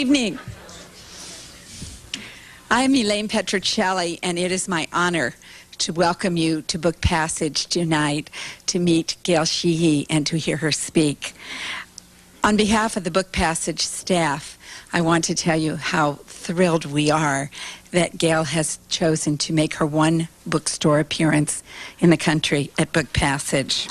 evening. I'm Elaine Petrocelli, and it is my honor to welcome you to Book Passage tonight to meet Gail Sheehy and to hear her speak. On behalf of the Book Passage staff, I want to tell you how thrilled we are that Gail has chosen to make her one bookstore appearance in the country at Book Passage.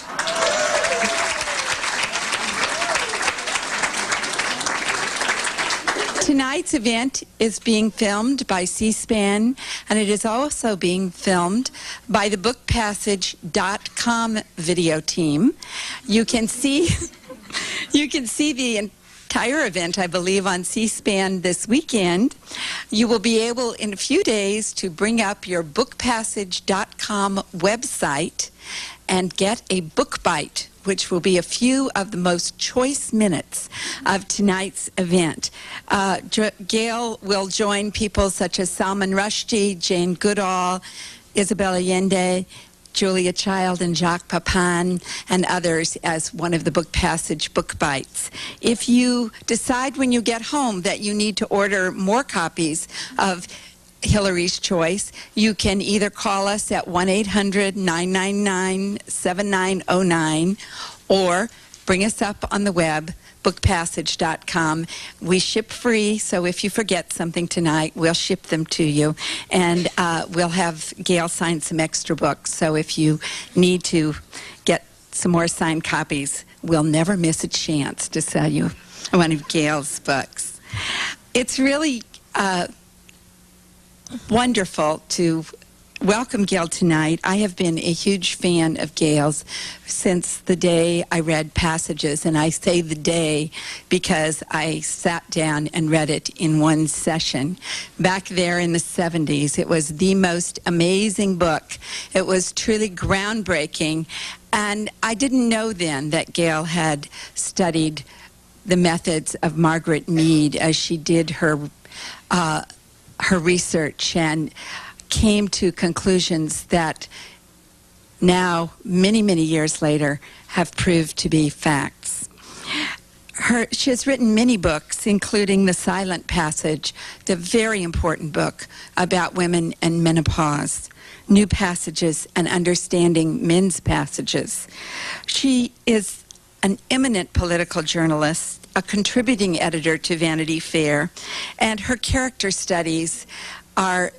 Tonight's event is being filmed by C-SPAN, and it is also being filmed by the bookpassage.com video team. You can see the entire event, I believe, on C-SPAN this weekend. You will be able in a few days to bring up your bookpassage.com website and get a book bite, which will be a few of the most choice minutes of tonight's event. Gail will join people such as Salman Rushdie, Jane Goodall, Isabel Allende, Julia Child, and Jacques Pepin, and others as one of the Book Passage book bites. If you decide when you get home that you need to order more copies of Hillary's Choice, you can either call us at 1-800-999-7909 or bring us up on the web, bookpassage.com. We ship free, so if you forget something tonight, we'll ship them to you. And we'll have Gail sign some extra books, so if you need to get some more signed copies, we'll never miss a chance to sell you one of Gail's books. It's really wonderful to welcome Gail tonight. I have been a huge fan of Gail's since the day I read Passages, and I say the day because I sat down and read it in one session. Back there in the 70s, it was the most amazing book. It was truly groundbreaking, and I didn't know then that Gail had studied the methods of Margaret Mead as she did her research and came to conclusions that now, many, many years later, have proved to be facts. She has written many books, including The Silent Passage, the very important book about women and menopause, New Passages, and Understanding Men's Passages. She is an eminent political journalist, a contributing editor to Vanity Fair, and her character studies are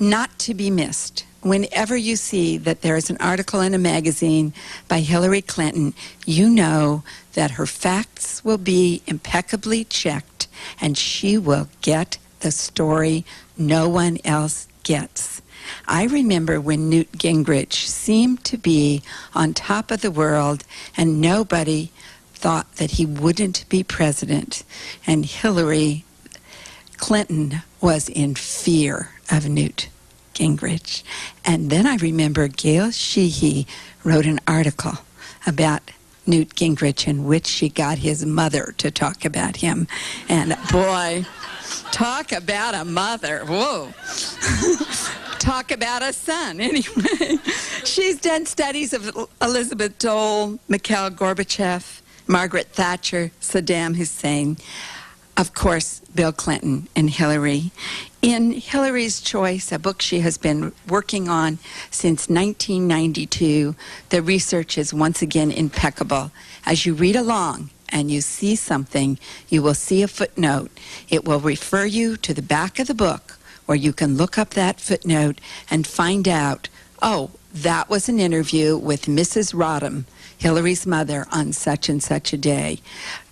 not to be missed. Whenever you see that there is an article in a magazine by Hillary Clinton, you know that her facts will be impeccably checked and she will get the story no one else gets. I remember when Newt Gingrich seemed to be on top of the world and nobody thought that he wouldn't be president, and Hillary Clinton was in fear of Newt Gingrich. And then I remember Gail Sheehy wrote an article about Newt Gingrich in which she got his mother to talk about him. And boy, talk about a mother. Whoa. Talk about a son. Anyway, she's done studies of Elizabeth Dole, Mikhail Gorbachev, Margaret Thatcher, Saddam Hussein, of course, Bill Clinton and Hillary. In Hillary's Choice, a book she has been working on since 1992, the research is once again impeccable. As you read along and you see something, you will see a footnote. It will refer you to the back of the book where you can look up that footnote and find out, oh, that was an interview with Mrs. Rodham, Hillary's mother, on such and such a day.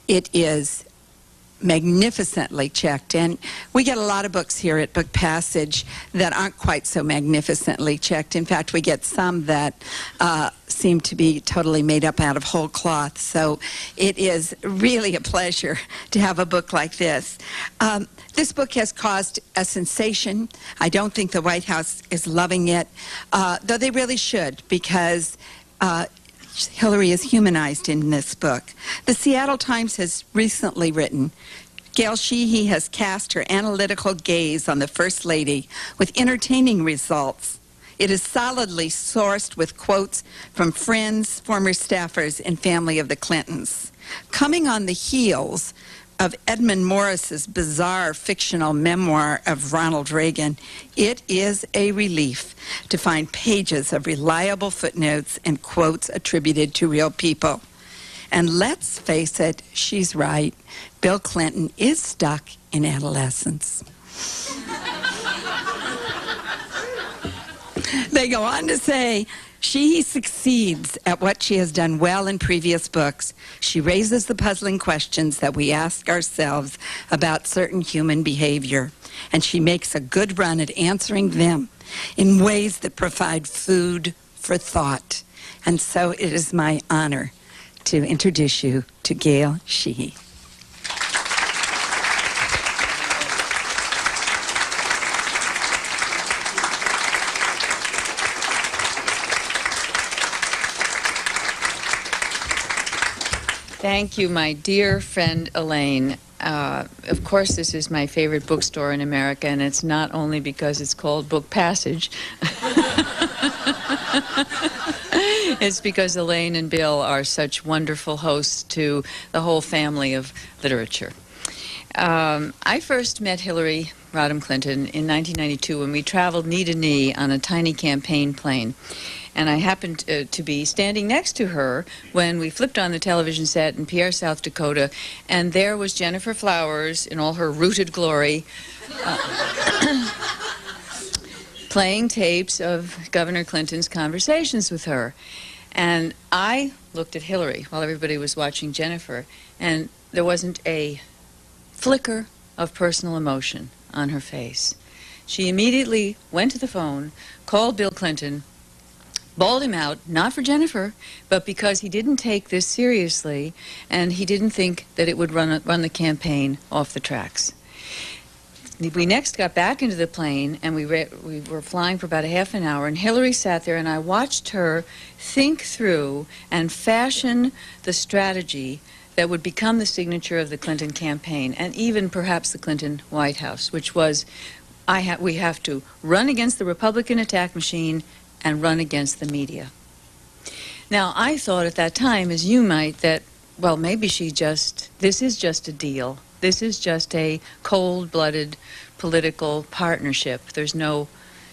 It is magnificently checked, and we get a lot of books here at Book Passage that aren't quite so magnificently checked. In fact, we get some that seem to be totally made up out of whole cloth, so it is really a pleasure to have a book like this. This book has caused a sensation. I don't think the White House is loving it, though they really should, because Hillary is humanized in this book. The Seattle Times has recently written, Gail Sheehy has cast her analytical gaze on the First Lady with entertaining results. It is solidly sourced with quotes from friends, former staffers, and family of the Clintons. Coming on the heels of Edmund Morris's bizarre fictional memoir of Ronald Reagan, it is a relief to find pages of reliable footnotes and quotes attributed to real people. And let's face it, she's right. Bill Clinton is stuck in adolescence. They go on to say, she succeeds at what she has done well in previous books. She raises the puzzling questions that we ask ourselves about certain human behavior, and she makes a good run at answering them in ways that provide food for thought. And so it is my honor to introduce you to Gail Sheehy. Thank you, my dear friend Elaine. Of course, this is my favorite bookstore in America, and it's not only because it's called Book Passage. It's because Elaine and Bill are such wonderful hosts to the whole family of literature. I first met Hillary Rodham Clinton in 1992 when we traveled knee to knee on a tiny campaign plane. And I happened to be standing next to her when we flipped on the television set in Pierre, South Dakota, and there was Jennifer Flowers in all her rooted glory, playing tapes of Governor Clinton's conversations with her. And I looked at Hillary while everybody was watching Jennifer, and there wasn't a flicker of personal emotion on her face. She immediately went to the phone, called Bill Clinton, bawled him out, not for Jennifer, but because he didn't take this seriously, and he didn't think that it would run the campaign off the tracks. We next got back into the plane, and we were flying for about a half an hour, and Hillary sat there, and I watched her think through and fashion the strategy that would become the signature of the Clinton campaign, and even perhaps the Clinton White House, which was, we have to run against the Republican attack machine and run against the media. Now, I thought at that time, as you might, that, well, maybe this is just a deal. This is just a cold-blooded political partnership. There's no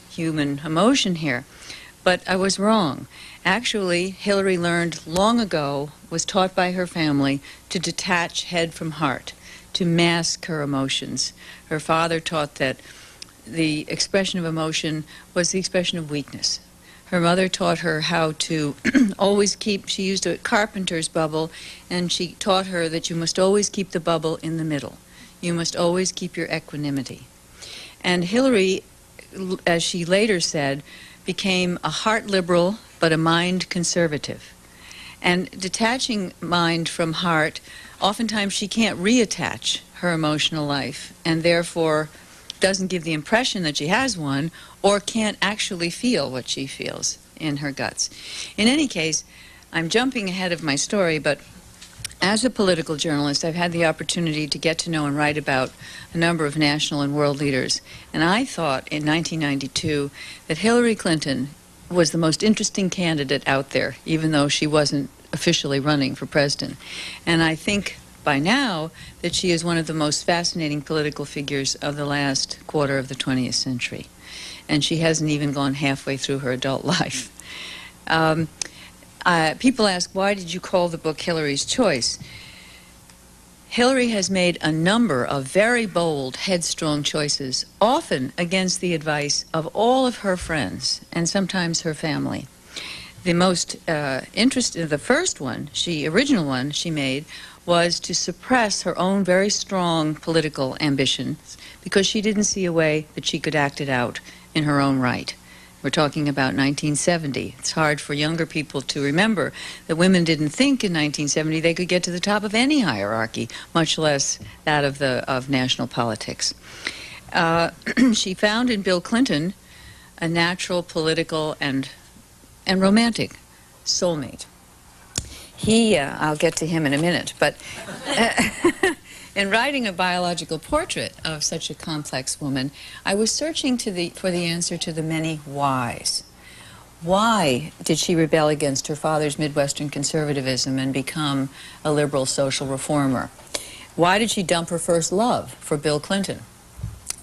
human emotion here. But I was wrong. Actually, Hillary learned long ago, was taught by her family, to detach head from heart, to mask her emotions. Her father taught that the expression of emotion was the expression of weakness. Her mother taught her how to always she used a carpenter's bubble, and she taught her that you must always keep the bubble in the middle. You must always keep your equanimity. And Hillary, as she later said, became a heart liberal but a mind conservative. And detaching mind from heart, oftentimes she can't reattach her emotional life, and therefore doesn't give the impression that she has one, or can't actually feel what she feels in her guts. In any case, I'm jumping ahead of my story, but as a political journalist, I've had the opportunity to get to know and write about a number of national and world leaders. And I thought in 1992 that Hillary Clinton was the most interesting candidate out there, even though she wasn't officially running for president. And I think by now that she is one of the most fascinating political figures of the last quarter of the 20th century. And she hasn't even gone halfway through her adult life. People ask, why did you call the book Hillary's Choice? Hillary has made a number of very bold, headstrong choices, often against the advice of all of her friends and sometimes her family. The most the first one, original one she made, was to suppress her own very strong political ambitions because she didn't see a way that she could act it out in her own right. We're talking about 1970. It's hard for younger people to remember that women didn't think in 1970 they could get to the top of any hierarchy, much less that of national politics. She found in Bill Clinton a natural political and romantic soulmate. I'll get to him in a minute, but in writing a biological portrait of such a complex woman, I was searching for the answer to the many whys. Why did she rebel against her father's Midwestern conservatism and become a liberal social reformer? Why did she dump her first love for Bill Clinton?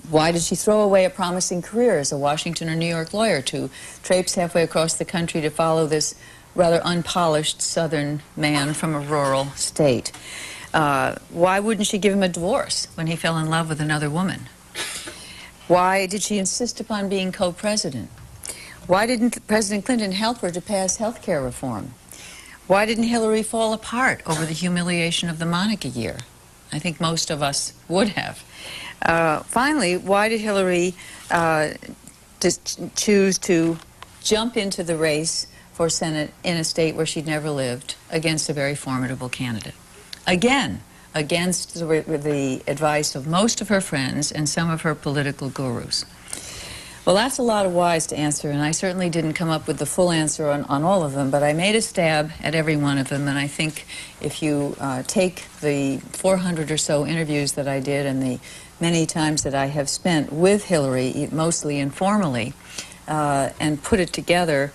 Why did she throw away a promising career as a Washington or New York lawyer to traipse halfway across the country to follow this rather unpolished Southern man from a rural state? Why wouldn't she give him a divorce when he fell in love with another woman? Why did she insist upon being co-president? Why didn't President Clinton help her to pass health care reform? Why didn't Hillary fall apart over the humiliation of the Monica year? I think most of us would have. Finally, why did Hillary choose to jump into the race for Senate in a state where she'd never lived against a very formidable candidate? Again, against the advice of most of her friends and some of her political gurus. Well, that's a lot of whys to answer, and I certainly didn't come up with the full answer on all of them, but I made a stab at every one of them, and I think if you take the 400 or so interviews that I did and the many times that I have spent with Hillary, mostly informally, and put it together,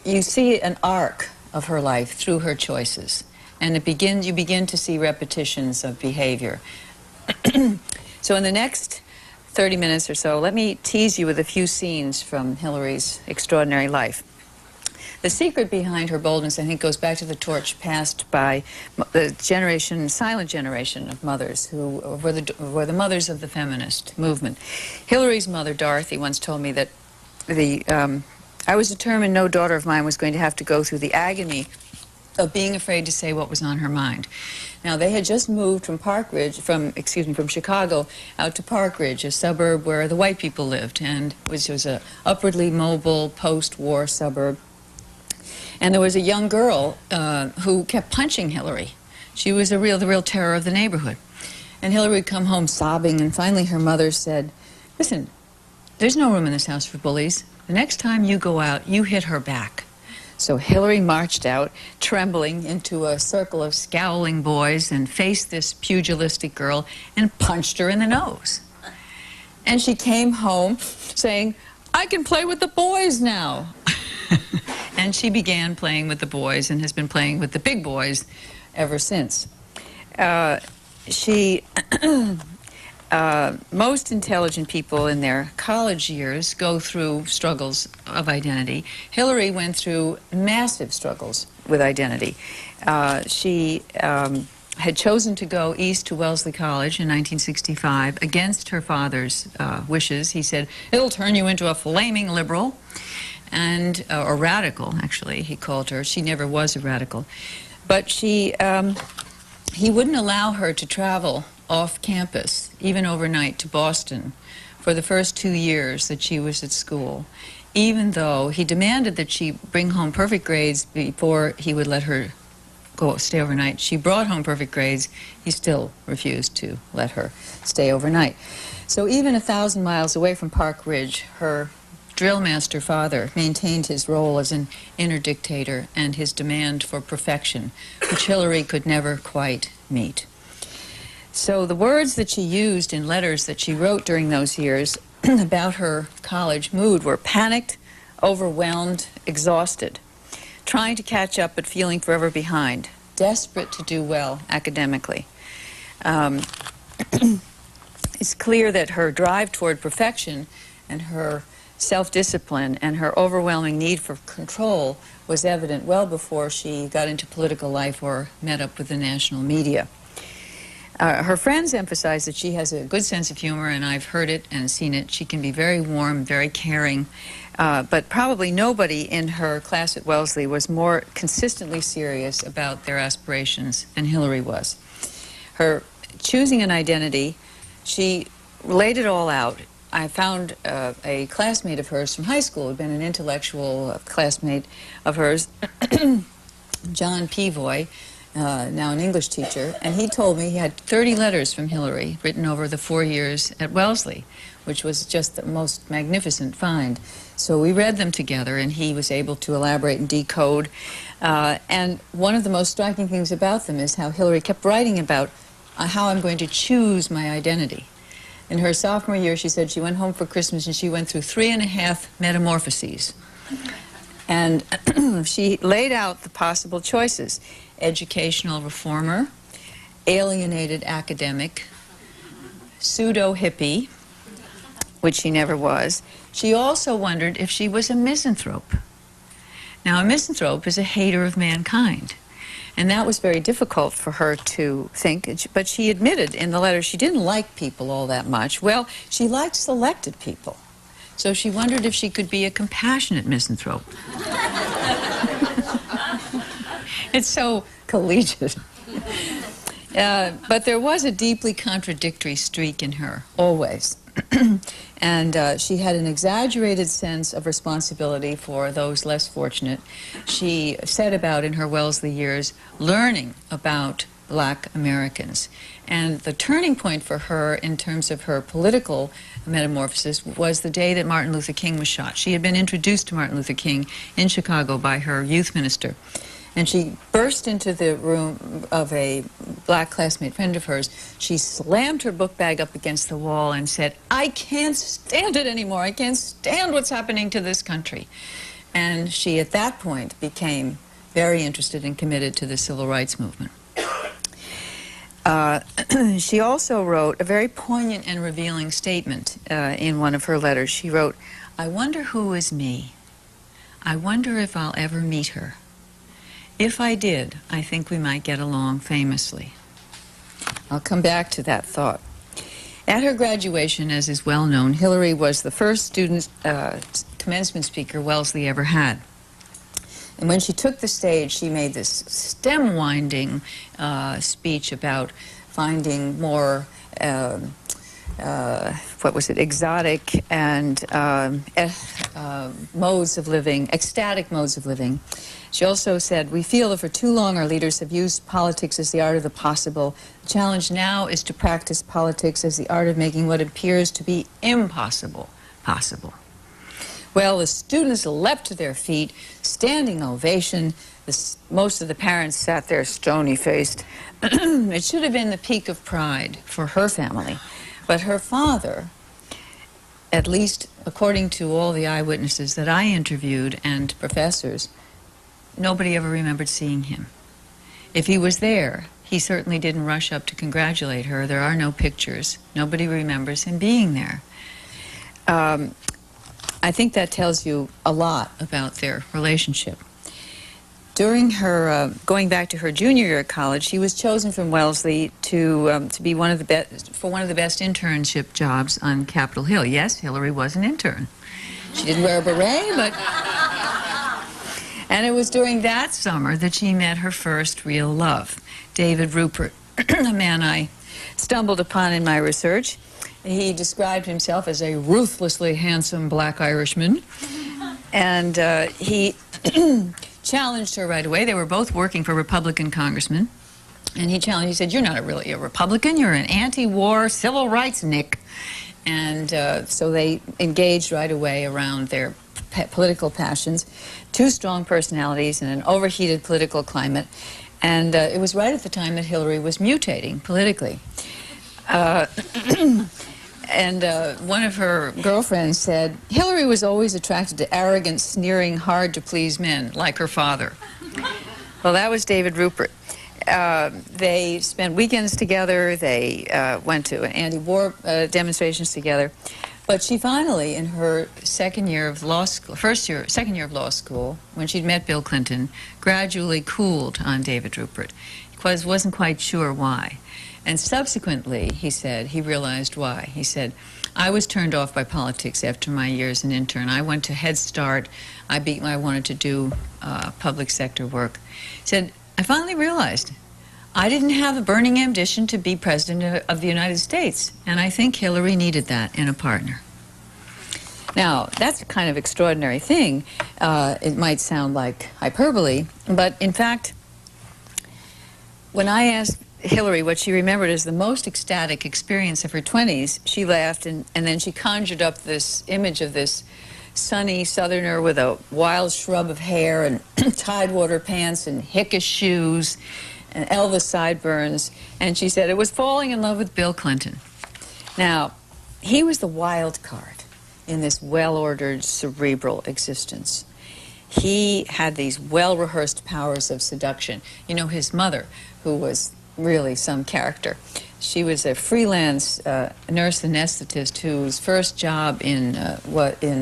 you see an arc of her life through her choices. And you begin to see repetitions of behavior. So in the next 30 minutes or so, let me tease you with a few scenes from Hillary's extraordinary life. The secret behind her boldness, I think, goes back to the torch passed by the silent generation of mothers who were the mothers of the feminist movement. Hillary's mother, Dorothy, once told me that I was determined no daughter of mine was going to have to go through the agony of being afraid to say what was on her mind. Now, they had just moved from from Chicago out to Park Ridge, a suburb where the white people lived, and which was a upwardly mobile post-war suburb. And there was a young girl who kept punching Hillary. She was the real terror of the neighborhood. And Hillary would come home sobbing, and finally her mother said, "Listen, there's no room in this house for bullies. The next time you go out, you hit her back." So Hillary marched out, trembling, into a circle of scowling boys and faced this pugilistic girl and punched her in the nose. And she came home saying, "I can play with the boys now." And she began playing with the boys and has been playing with the big boys ever since. Most intelligent people in their college years go through struggles of identity. Hillary went through massive struggles with identity. She had chosen to go east to Wellesley College in 1965 against her father's wishes. He said, "It'll turn you into a flaming liberal," and or radical, actually, he called her. She never was a radical. But he wouldn't allow her to travel off campus, even overnight, to Boston for the first 2 years that she was at school, even though he demanded that she bring home perfect grades before he would let her stay overnight. She brought home perfect grades. He still refused to let her stay overnight. So even 1,000 miles away from Park Ridge, her drill master father maintained his role as an inner dictator and his demand for perfection, which Hillary could never quite meet. So the words that she used in letters that she wrote during those years about her college mood were panicked, overwhelmed, exhausted, trying to catch up but feeling forever behind, desperate to do well academically. It's clear that her drive toward perfection and her self-discipline and her overwhelming need for control was evident well before she got into political life or met up with the national media. Her friends emphasize that she has a good sense of humor, and I've heard it and seen it. She can be very warm, very caring, but probably nobody in her class at Wellesley was more consistently serious about their aspirations than Hillary was. Her choosing an identity, she laid it all out. I found a classmate of hers from high school, who had been an intellectual classmate of hers, John Pevoy, now an English teacher, and he told me he had 30 letters from Hillary written over the 4 years at Wellesley, which was just the most magnificent find. So we read them together, and he was able to elaborate and decode. And one of the most striking things about them is how Hillary kept writing about how I'm going to choose my identity. In her sophomore year, she said she went home for Christmas and she went through 3.5 metamorphoses. And she laid out the possible choices: educational reformer, alienated academic, pseudo-hippie, which she never was. She also wondered if she was a misanthrope. Now, a misanthrope is a hater of mankind. And that was very difficult for her to think. But she admitted in the letter she didn't like people all that much. Well, she liked selected people. So she wondered if she could be a compassionate misanthrope. It's so collegiate. But there was a deeply contradictory streak in her, always. And she had an exaggerated sense of responsibility for those less fortunate. She set about in her Wellesley years learning about black Americans. And the turning point for her in terms of her political metamorphosis was the day that Martin Luther King was shot. She had been introduced to Martin Luther King in Chicago by her youth minister. And she burst into the room of a black classmate friend of hers. She slammed her book bag up against the wall and said, "I can't stand it anymore. I can't stand what's happening to this country." And she, at that point, became very interested and committed to the civil rights movement. She also wrote a very poignant and revealing statement in one of her letters. She wrote, "I wonder who is me. I wonder if I'll ever meet her. If I did, I think we might get along famously." I'll come back to that thought. At her graduation, as is well known, Hillary was the first student commencement speaker Wellesley ever had. And when she took the stage, she made this stem-winding speech about finding more exotic and modes of living, ecstatic modes of living. She also said, "We feel that for too long our leaders have used politics as the art of the possible. The challenge now is to practice politics as the art of making what appears to be impossible possible." Well, the students leapt to their feet, standing ovation. Most of the parents sat there stony-faced. It should have been the peak of pride for her family. But her father, at least according to all the eyewitnesses that I interviewed and professors, nobody ever remembered seeing him. If he was there, he certainly didn't rush up to congratulate her. There are no pictures. Nobody remembers him being there. I think that tells you a lot about their relationship. During her going back to her junior year at college, she was chosen from Wellesley to be one of the best internship jobs on Capitol Hill. Yes, Hillary was an intern. She didn't wear a beret, but... And it was during that summer that she met her first real love, David Rupert, a man I stumbled upon in my research. He described himself as a ruthlessly handsome black Irishman, and he challenged her right away. They were both working for Republican congressmen, and he said, "You're not really a Republican, you're an anti-war civil rights Nick." And so they engaged right away around their political passions, two strong personalities in an overheated political climate, and it was right at the time that Hillary was mutating politically. And one of her girlfriends said, "Hillary was always attracted to arrogant, sneering, hard-to-please men, like her father." Well, that was David Rupert. They spent weekends together. They went to anti-war demonstrations together. But she finally, in her second year of law school, second year of law school, when she'd met Bill Clinton, gradually cooled on David Rupert. He wasn't quite sure why. And subsequently, he said, he realized why. He said, "I was turned off by politics after my year as an intern. I went to Head Start. I wanted to do public sector work." He said, "I finally realized I didn't have a burning ambition to be president of the United States, and I think Hillary needed that in a partner." Now, that's a kind of extraordinary thing. It might sound like hyperbole, but in fact, when I asked Hillary what she remembered as the most ecstatic experience of her 20s, she laughed, and then she conjured up this image of this sunny southerner with a wild shrub of hair and tidewater pants and hickish shoes and Elvis sideburns, and she said it was falling in love with Bill Clinton. Now, he was the wild card in this well-ordered cerebral existence. He had these well-rehearsed powers of seduction. You know, his mother, who was really some character. She was a freelance nurse anesthetist whose first job in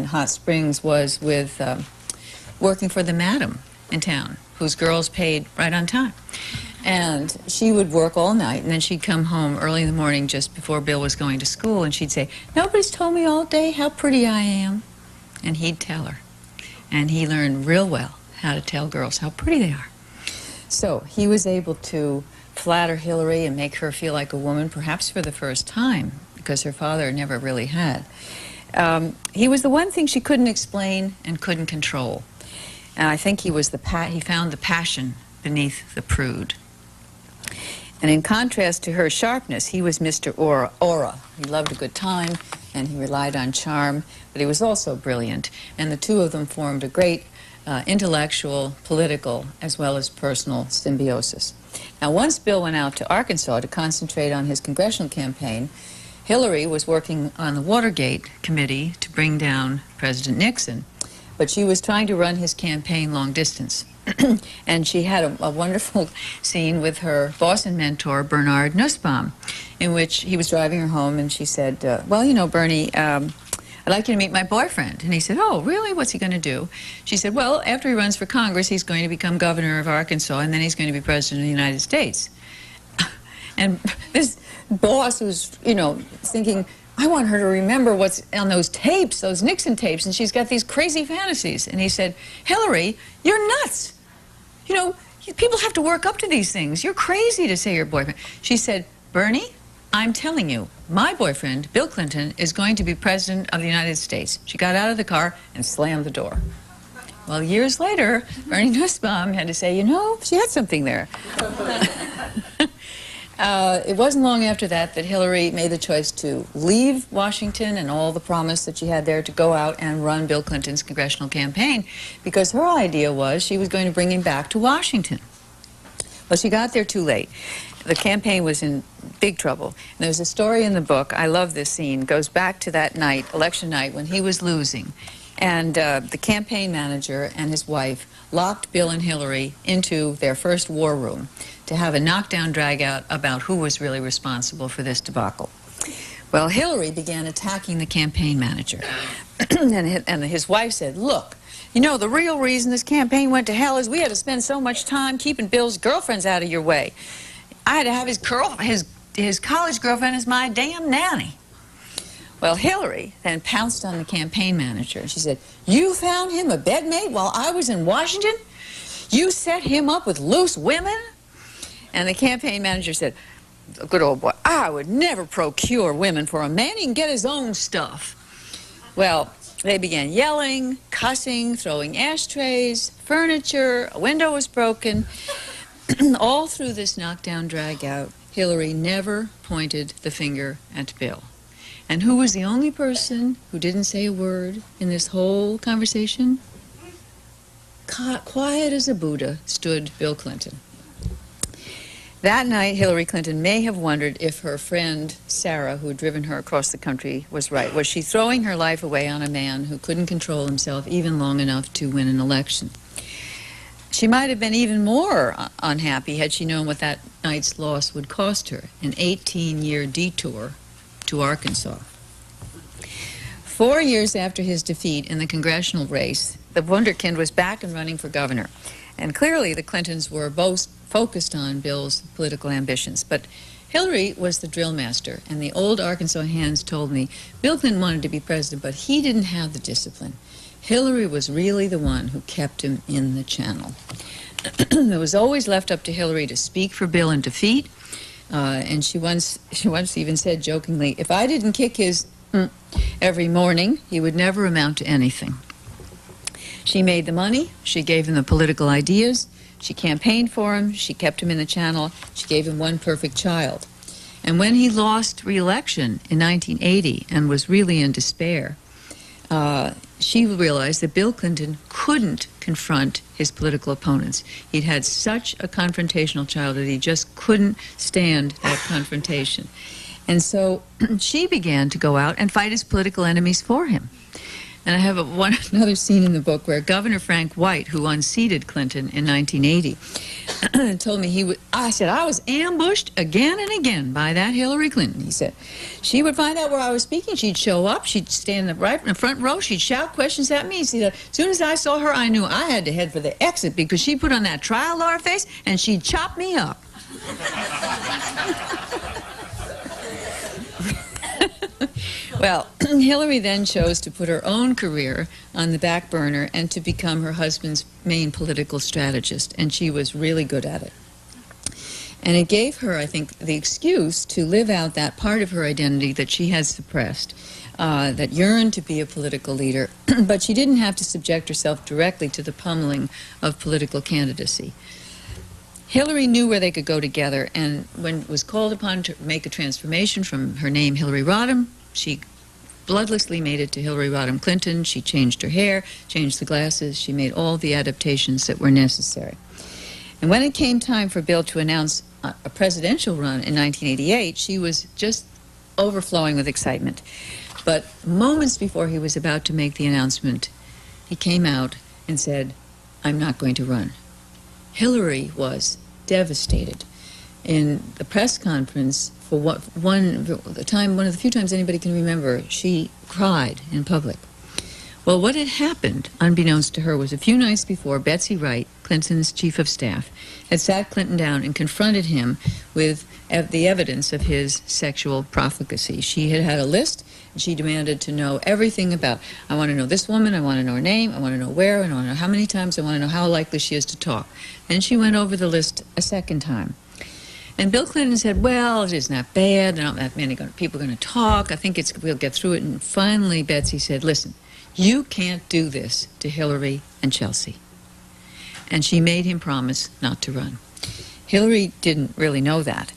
Hot Springs was with working for the madam in town, whose girls paid right on time. And she would work all night, and then she'd come home early in the morning just before Bill was going to school, and she'd say, "Nobody's told me all day how pretty I am." And he'd tell her. And he learned real well how to tell girls how pretty they are. So he was able to flatter Hillary and make her feel like a woman, perhaps for the first time, because her father never really had. He was the one thing she couldn't explain and couldn't control. And I think he found the passion beneath the prude. And in contrast to her sharpness, he was Mr. Aura. He loved a good time, and he relied on charm, but he was also brilliant. And the two of them formed a great intellectual, political, as well as personal symbiosis. Now, once Bill went out to Arkansas to concentrate on his congressional campaign, Hillary was working on the Watergate Committee to bring down President Nixon, but she was trying to run his campaign long distance. And she had a wonderful scene with her boss and mentor, Bernard Nussbaum, in which he was driving her home, and she said, "Well, you know, Bernie, I'd like you to meet my boyfriend." And he said, "Oh, really? What's he going to do?" She said, "Well, after he runs for Congress, he's going to become governor of Arkansas, and then he's going to be president of the United States." And this boss was, you know, thinking, I want her to remember what's on those tapes, those Nixon tapes, and she's got these crazy fantasies. And he said, "Hillary, you're nuts. You know, people have to work up to these things. You're crazy to say your boyfriend." She said, "Bernie, I'm telling you, my boyfriend, Bill Clinton, is going to be president of the United States." She got out of the car and slammed the door. Well, years later, Bernie Nussbaum had to say, you know, she had something there. It wasn't long after that that Hillary made the choice to leave Washington and all the promise that she had there to go out and run Bill Clinton's congressional campaign, because her idea was she was going to bring him back to Washington. Well, she got there too late. The campaign was in big trouble. And there's a story in the book, I love this scene, goes back to that night, election night, when he was losing. And the campaign manager and his wife locked Bill and Hillary into their first war room to have a knockdown drag-out about who was really responsible for this debacle. Well, Hillary began attacking the campaign manager. and his wife said, "Look, you know, the real reason this campaign went to hell is we had to spend so much time keeping Bill's girlfriends out of your way. I had to have his college girlfriend as my damn nanny." Well, Hillary then pounced on the campaign manager. She said, "You found him a bedmate while I was in Washington? You set him up with loose women?" And the campaign manager said, "Good old boy, I would never procure women for a man. He can get his own stuff." Well, they began yelling, cussing, throwing ashtrays, furniture, a window was broken. All through this knockdown drag-out, Hillary never pointed the finger at Bill. And who was the only person who didn't say a word in this whole conversation? Quiet as a Buddha stood Bill Clinton. That night, Hillary Clinton may have wondered if her friend Sarah, who had driven her across the country, was right. Was she throwing her life away on a man who couldn't control himself even long enough to win an election? She might have been even more unhappy had she known what that night's loss would cost her, an 18-year detour to Arkansas. 4 years after his defeat in the congressional race, the wunderkind was back and running for governor. And clearly the Clintons were both focused on Bill's political ambitions. But Hillary was the drill master, and the old Arkansas hands told me Bill Clinton wanted to be president, but he didn't have the discipline. Hillary was really the one who kept him in the channel. It was always left up to Hillary to speak for Bill in defeat, and she once even said jokingly, "If I didn't kick his every morning, he would never amount to anything." She made the money, she gave him the political ideas, she campaigned for him, she kept him in the channel, she gave him one perfect child. And when he lost re-election in 1980 and was really in despair, she realized that Bill Clinton couldn't confront his political opponents. He'd had such a confrontational childhood, he just couldn't stand that confrontation. And so she began to go out and fight his political enemies for him. And I have another scene in the book where Governor Frank White, who unseated Clinton in 1980, told me I said, I was ambushed again and again by that Hillary Clinton. He said, she would find out where I was speaking. She'd show up. She'd stand right in the front row. She'd shout questions at me. He said, as soon as I saw her, I knew I had to head for the exit because she put on that trial lawyer face and she'd chop me up. Well, Hillary then chose to put her own career on the back burner and to become her husband's main political strategist, and she was really good at it. And it gave her, I think, the excuse to live out that part of her identity that she had suppressed, that yearned to be a political leader, but she didn't have to subject herself directly to the pummeling of political candidacy. Hillary knew where they could go together, and when was called upon to make a transformation from her name Hillary Rodham, she bloodlessly made it to Hillary Rodham Clinton. She changed her hair, changed the glasses. She made all the adaptations that were necessary. And when it came time for Bill to announce a presidential run in 1988, she was just overflowing with excitement. But moments before he was about to make the announcement, he came out and said, "I'm not going to run." Hillary was devastated. In the press conference, for one of the few times anybody can remember, she cried in public. Well, what had happened, unbeknownst to her, was a few nights before, Betsy Wright, Clinton's chief of staff, had sat Clinton down and confronted him with the evidence of his sexual profligacy. She had had a list, and she demanded to know everything about, I want to know this woman, I want to know her name, I want to know where, I want to know how many times, I want to know how likely she is to talk. Then she went over the list a second time. And Bill Clinton said, well, it isn't that bad, there aren't that many people going to talk, I think we'll get through it. And finally Betsy said, listen, you can't do this to Hillary and Chelsea. And she made him promise not to run. Hillary didn't really know that.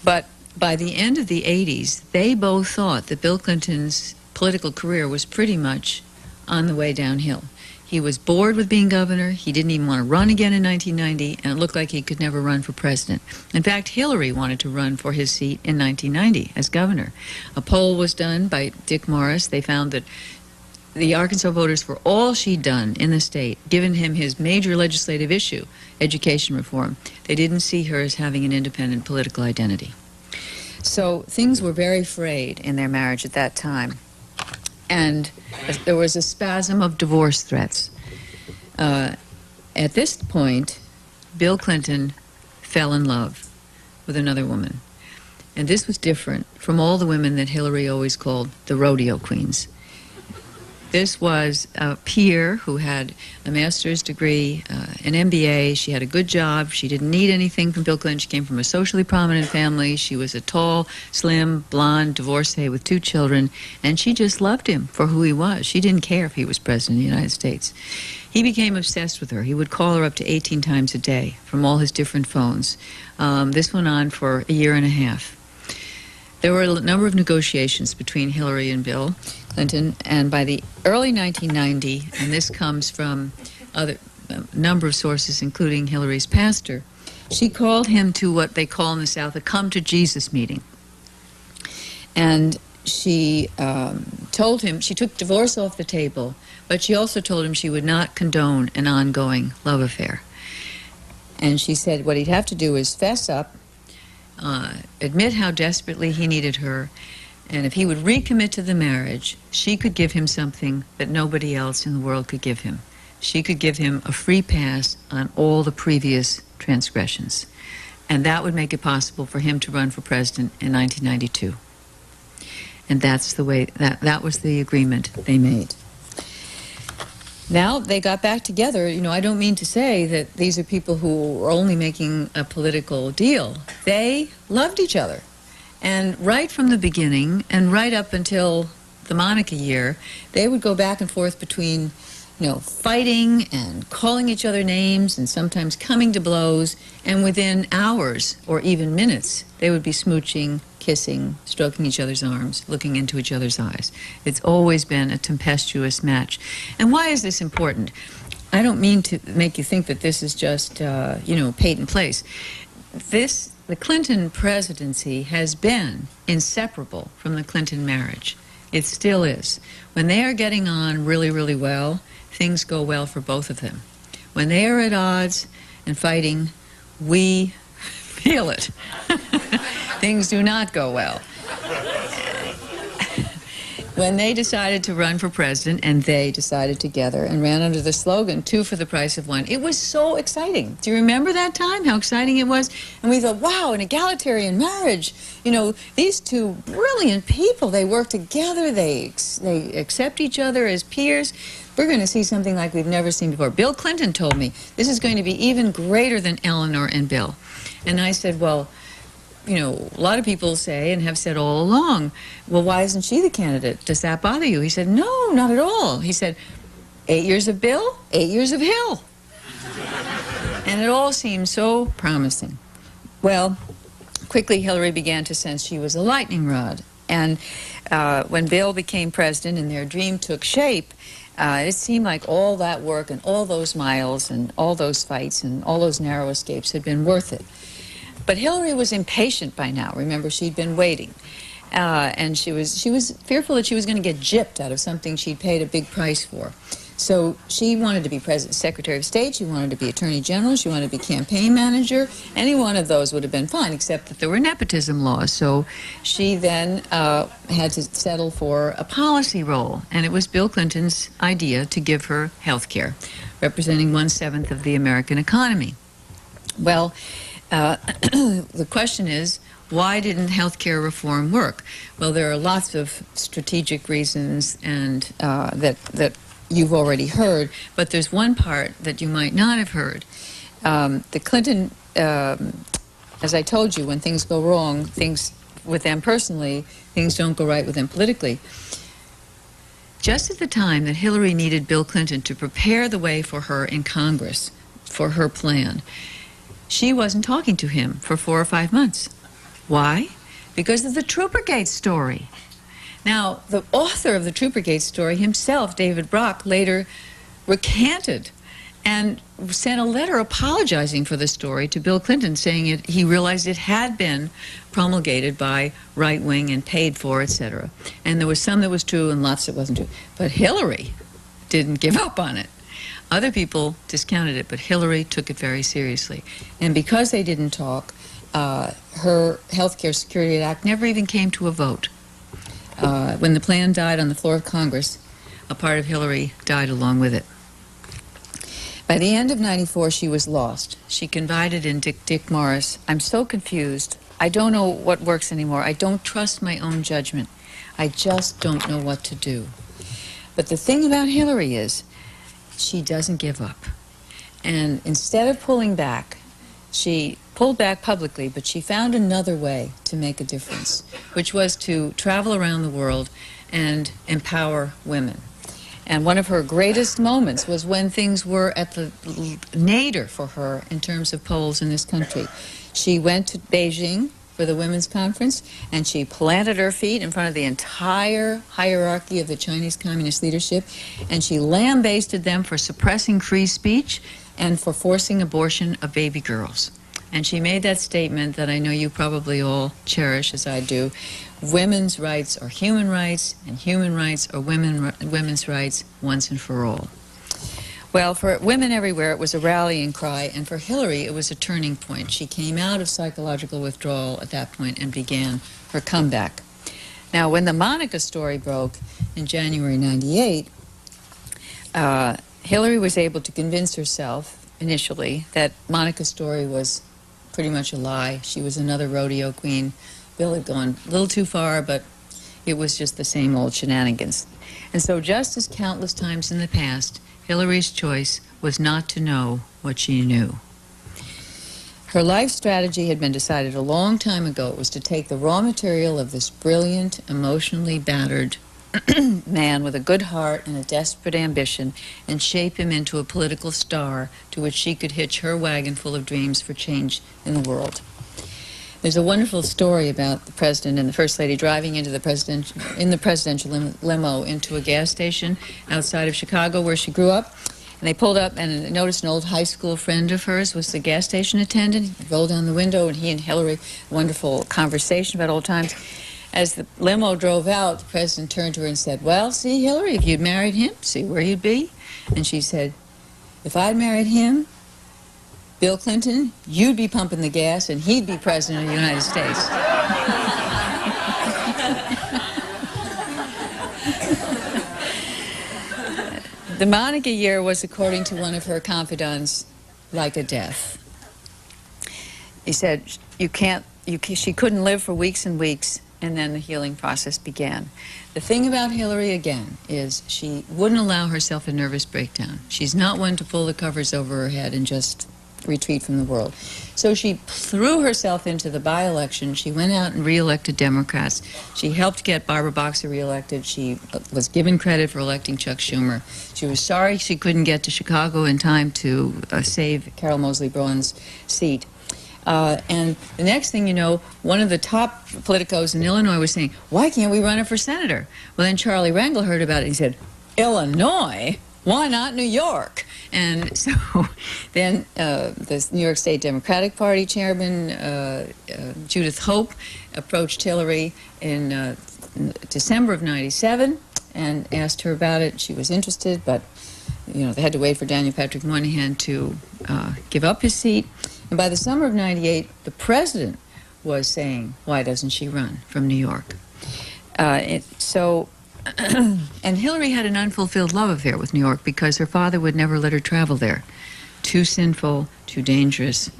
But by the end of the 80s, they both thought that Bill Clinton's political career was pretty much on the way downhill. He was bored with being governor. He didn't even want to run again in 1990, and it looked like he could never run for president. In fact, Hillary wanted to run for his seat in 1990 as governor. A poll was done by Dick Morris. They found that the Arkansas voters, for all she'd done in the state, given him his major legislative issue, education reform, they didn't see her as having an independent political identity. So things were very frayed in their marriage at that time. And there was a spasm of divorce threats. At this point, Bill Clinton fell in love with another woman. And this was different from all the women that Hillary always called the rodeo queens. This was a peer who had a master's degree, an MBA. She had a good job. She didn't need anything from Bill Clinton. She came from a socially prominent family. She was a tall, slim, blonde divorcee with 2 children, and she just loved him for who he was. She didn't care if he was president of the United States. He became obsessed with her. He would call her up to 18 times a day from all his different phones. This went on for a year and a half. There were a number of negotiations between Hillary and Bill Clinton, and by the early 1990, and this comes from a number of sources, including Hillary's pastor, she called him to what they call in the South a come-to-Jesus meeting. And she told him, she took divorce off the table, but she also told him she would not condone an ongoing love affair. And she said what he'd have to do is fess up, admit how desperately he needed her, and if he would recommit to the marriage, she could give him something that nobody else in the world could give him. She could give him a free pass on all the previous transgressions. And that would make it possible for him to run for president in 1992. And that's the way, that was the agreement they made. Now they got back together. You know, I don't mean to say that these are people who are only making a political deal. They loved each other. And right from the beginning, and right up until the Monica year, they would go back and forth between, you know, fighting and calling each other names and sometimes coming to blows. And within hours or even minutes, they would be smooching, kissing, stroking each other's arms, looking into each other's eyes. It's always been a tempestuous match. And why is this important? I don't mean to make you think that this is just, you know, patent place. The Clinton presidency has been inseparable from the Clinton marriage. It still is. When they are getting on really, really well, things go well for both of them. When they are at odds and fighting, we feel it. Things do not go well. When they decided to run for president, and they decided together and ran under the slogan, 2 for the price of 1, it was so exciting. Do you remember that time, how exciting it was? And we thought, wow, an egalitarian marriage. You know, these two brilliant people, they work together, they accept each other as peers. We're going to see something like we've never seen before. Bill Clinton told me, this is going to be even greater than Eleanor and Bill. And I said, well, you know, a lot of people say and have said all along, well, why isn't she the candidate? Does that bother you? He said, no, not at all. He said, 8 years of Bill, 8 years of Hill. And it all seemed so promising. Well, quickly Hillary began to sense she was a lightning rod. And when Bill became president and their dream took shape, it seemed like all that work and all those miles and all those fights and all those narrow escapes had been worth it. But Hillary was impatient by now. Remember, she'd been waiting. And she was fearful that she was going to get gypped out of something she'd paid a big price for. So she wanted to be Secretary of State, she wanted to be Attorney General, she wanted to be campaign manager. Any one of those would have been fine, except that there were nepotism laws. So she then had to settle for a policy role. And it was Bill Clinton's idea to give her health care, representing 1/7 of the American economy. Well, the question is, why didn't health care reform work? Well, there are lots of strategic reasons and that you've already heard, but there's one part that you might not have heard. The Clinton, as I told you, when things go wrong, things with them personally, things don't go right with them politically. Just at the time that Hillary needed Bill Clinton to prepare the way for her in Congress, for her plan, she wasn't talking to him for 4 or 5 months. Why? Because of the Troopergate story. Now, the author of the Troopergate story himself, David Brock, later recanted and sent a letter apologizing for the story to Bill Clinton, saying he realized it had been promulgated by right-wing and paid for, etc. And there was some that was true and lots that wasn't true. But Hillary didn't give up on it. Other people discounted it, but Hillary took it very seriously. And because they didn't talk, her Health Care Security Act never even came to a vote. When the plan died on the floor of Congress, a part of Hillary died along with it. By the end of '94, she was lost. She confided in Dick Morris, I'm so confused. I don't know what works anymore. I don't trust my own judgment. I just don't know what to do. But the thing about Hillary is, she doesn't give up. And instead of pulling back, she pulled back publicly, but she found another way to make a difference, which was to travel around the world and empower women. And one of her greatest moments was when things were at the nadir for her in terms of polls in this country. She went to Beijing for the Women's Conference, and she planted her feet in front of the entire hierarchy of the Chinese Communist leadership, and she lambasted them for suppressing free speech and for forcing abortion of baby girls. And she made that statement that I know you probably all cherish, as I do: women's rights are human rights, and human rights are women's rights once and for all. Well, for women everywhere, it was a rallying cry, and for Hillary, it was a turning point. She came out of psychological withdrawal at that point and began her comeback. Now, when the Monica story broke in January '98, Hillary was able to convince herself initially that Monica's story was pretty much a lie. She was another rodeo queen. Bill had gone a little too far, but it was just the same old shenanigans. And so, just as countless times in the past, Hillary's choice was not to know what she knew. Her life strategy had been decided a long time ago. It was to take the raw material of this brilliant, emotionally battered man with a good heart and a desperate ambition and shape him into a political star to which she could hitch her wagon full of dreams for change in the world. There's a wonderful story about the president and the first lady driving into the presidential limo into a gas station outside of Chicago where she grew up. And they pulled up and noticed an old high school friend of hers was the gas station attendant. He rolled down the window, and he and Hillary, wonderful conversation about old times. As the limo drove out, the president turned to her and said, well, see, Hillary, if you'd married him, see where you'd be. And she said, if I'd married him, Bill Clinton, you'd be pumping the gas and he'd be president of the United States. The Monica year was, according to one of her confidants, like a death. He said she couldn't live for weeks and weeks, and then the healing process began. The thing about Hillary, again, is she wouldn't allow herself a nervous breakdown. She's not one to pull the covers over her head and just retreat from the world. So she threw herself into the by-election. She went out and re-elected Democrats. She helped get Barbara Boxer re-elected. She was given credit for electing Chuck Schumer. She was sorry she couldn't get to Chicago in time to save Carol Moseley Braun's seat. And the next thing you know, one of the top politicos in Illinois was saying, why can't we run her for senator? Well, then Charlie Rangel heard about it and he said, Illinois? Why not New York? And so then the New York State Democratic Party chairman, Judith Hope, approached Hillary in December of '97 and asked her about it. She was interested, but they had to wait for Daniel Patrick Moynihan to give up his seat. And by the summer of '98, the president was saying, why doesn't she run from New York? And Hillary had an unfulfilled love affair with New York because her father would never let her travel there. Too sinful, too dangerous.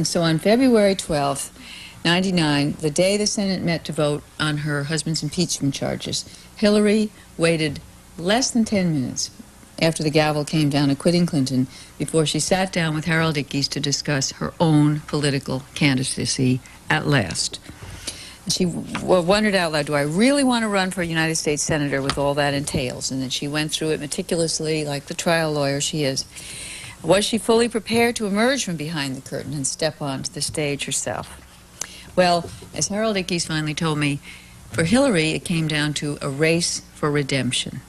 So on February 12th, '99, the day the Senate met to vote on her husband's impeachment charges, Hillary waited less than 10 minutes after the gavel came down acquitting Clinton before she sat down with Harold Ickes to discuss her own political candidacy at last. She wondered out loud, do I really want to run for a United States Senator with all that entails? And then she went through it meticulously, like the trial lawyer she is. Was she fully prepared to emerge from behind the curtain and step onto the stage herself? Well, as Harold Ickes finally told me, for Hillary, it came down to a race for redemption.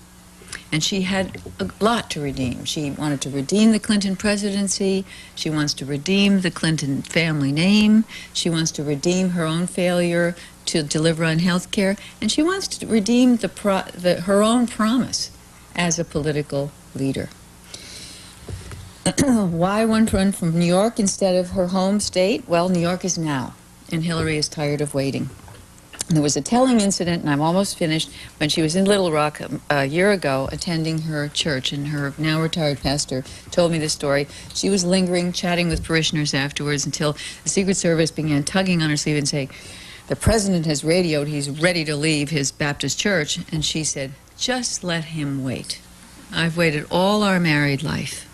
And she had a lot to redeem. She wanted to redeem the Clinton presidency. She wants to redeem the Clinton family name. She wants to redeem her own failure to deliver on health care. And she wants to redeem her own promise as a political leader. Why one run from New York instead of her home state? Well, New York is now, and Hillary is tired of waiting. There was a telling incident, and I'm almost finished, when she was in Little Rock a year ago attending her church, and her now retired pastor told me this story. She was lingering, chatting with parishioners afterwards until the Secret Service began tugging on her sleeve and saying, the president has radioed, he's ready to leave his Baptist church. And she said, just let him wait. I've waited all our married life.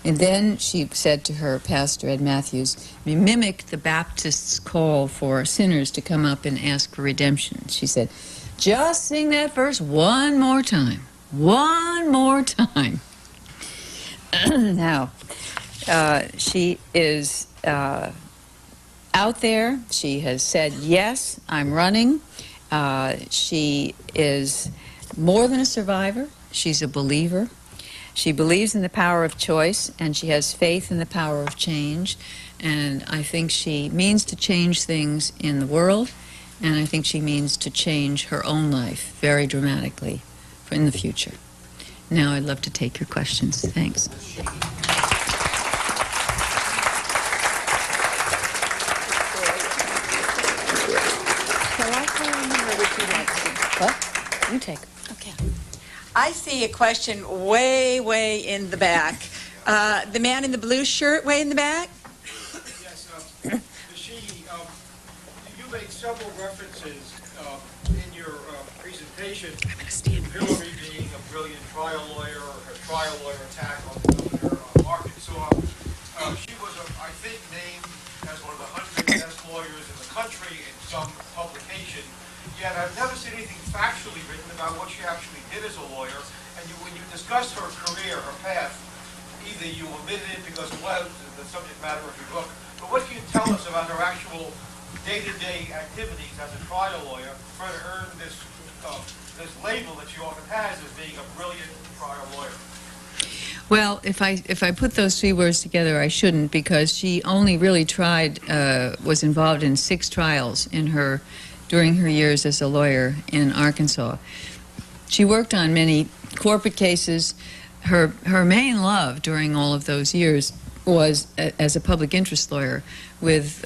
And then she said to her pastor, Ed Matthews, we mimicked the Baptists' call for sinners to come up and ask for redemption. She said, just sing that verse one more time. One more time. Now, she is out there. She has said, yes, I'm running. She is more than a survivor. She's a believer. She believes in the power of choice, and she has faith in the power of change. And I think she means to change things in the world, and I think she means to change her own life very dramatically in the future. Now I'd love to take your questions. Thanks. What? You take it. Okay. I see a question way in the back. The man in the blue shirt way in the back? Yes, Ms. Sheehy, you made several references in your presentation to Hillary being a brilliant trial lawyer, or her trial lawyer attack on the governor of Arkansas. She was, I think, named as one of the 100 best lawyers in the country in some publication. Yet I've never seen anything factually written about what she actually did as a lawyer. And when you discussed her career, her path, either you omitted it because it was the subject matter of your book, but what can you tell us about her actual day-to-day activities as a trial lawyer for her to earn this label that she often has as being a brilliant trial lawyer? Well, if I put those three words together, I shouldn't, because she only really was involved in 6 trials during her years as a lawyer in Arkansas. She worked on many corporate cases, her main love during all of those years was as a public interest lawyer with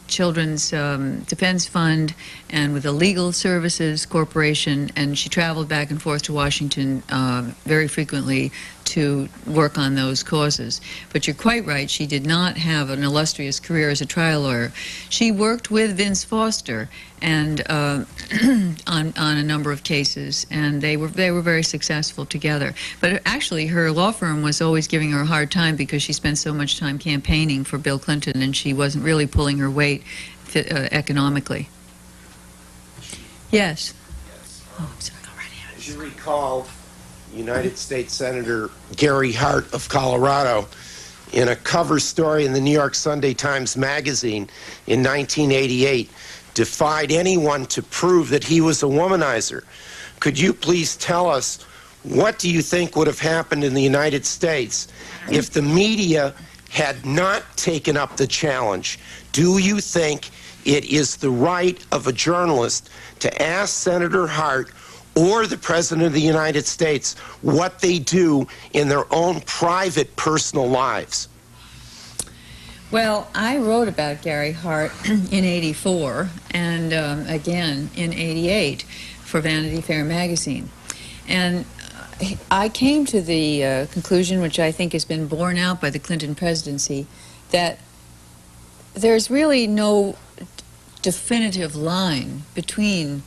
Children's Defense Fund and with the Legal Services Corporation, and she traveled back and forth to Washington very frequently to work on those causes. But you're quite right, she did not have an illustrious career as a trial lawyer. She worked with Vince Foster and on a number of cases, and they were very successful together. But actually, her law firm was always giving her a hard time because she spent so much time campaigning for Bill Clinton, and she wasn't really pulling her weight economically. Yes. Oh, I'm sorry. As you recall, United States Senator Gary Hart of Colorado, in a cover story in the New York Sunday Times Magazine in 1988, defied anyone to prove that he was a womanizer. Could you please tell us, what do you think would have happened in the United States if the media had not taken up the challenge? Do you think it is the right of a journalist to ask Senator Hart or the President of the United States what they do in their own private, personal lives? Well, I wrote about Gary Hart in '84 and again in '88 for Vanity Fair magazine. And I came to the conclusion, which I think has been borne out by the Clinton presidency, that there's really no definitive line between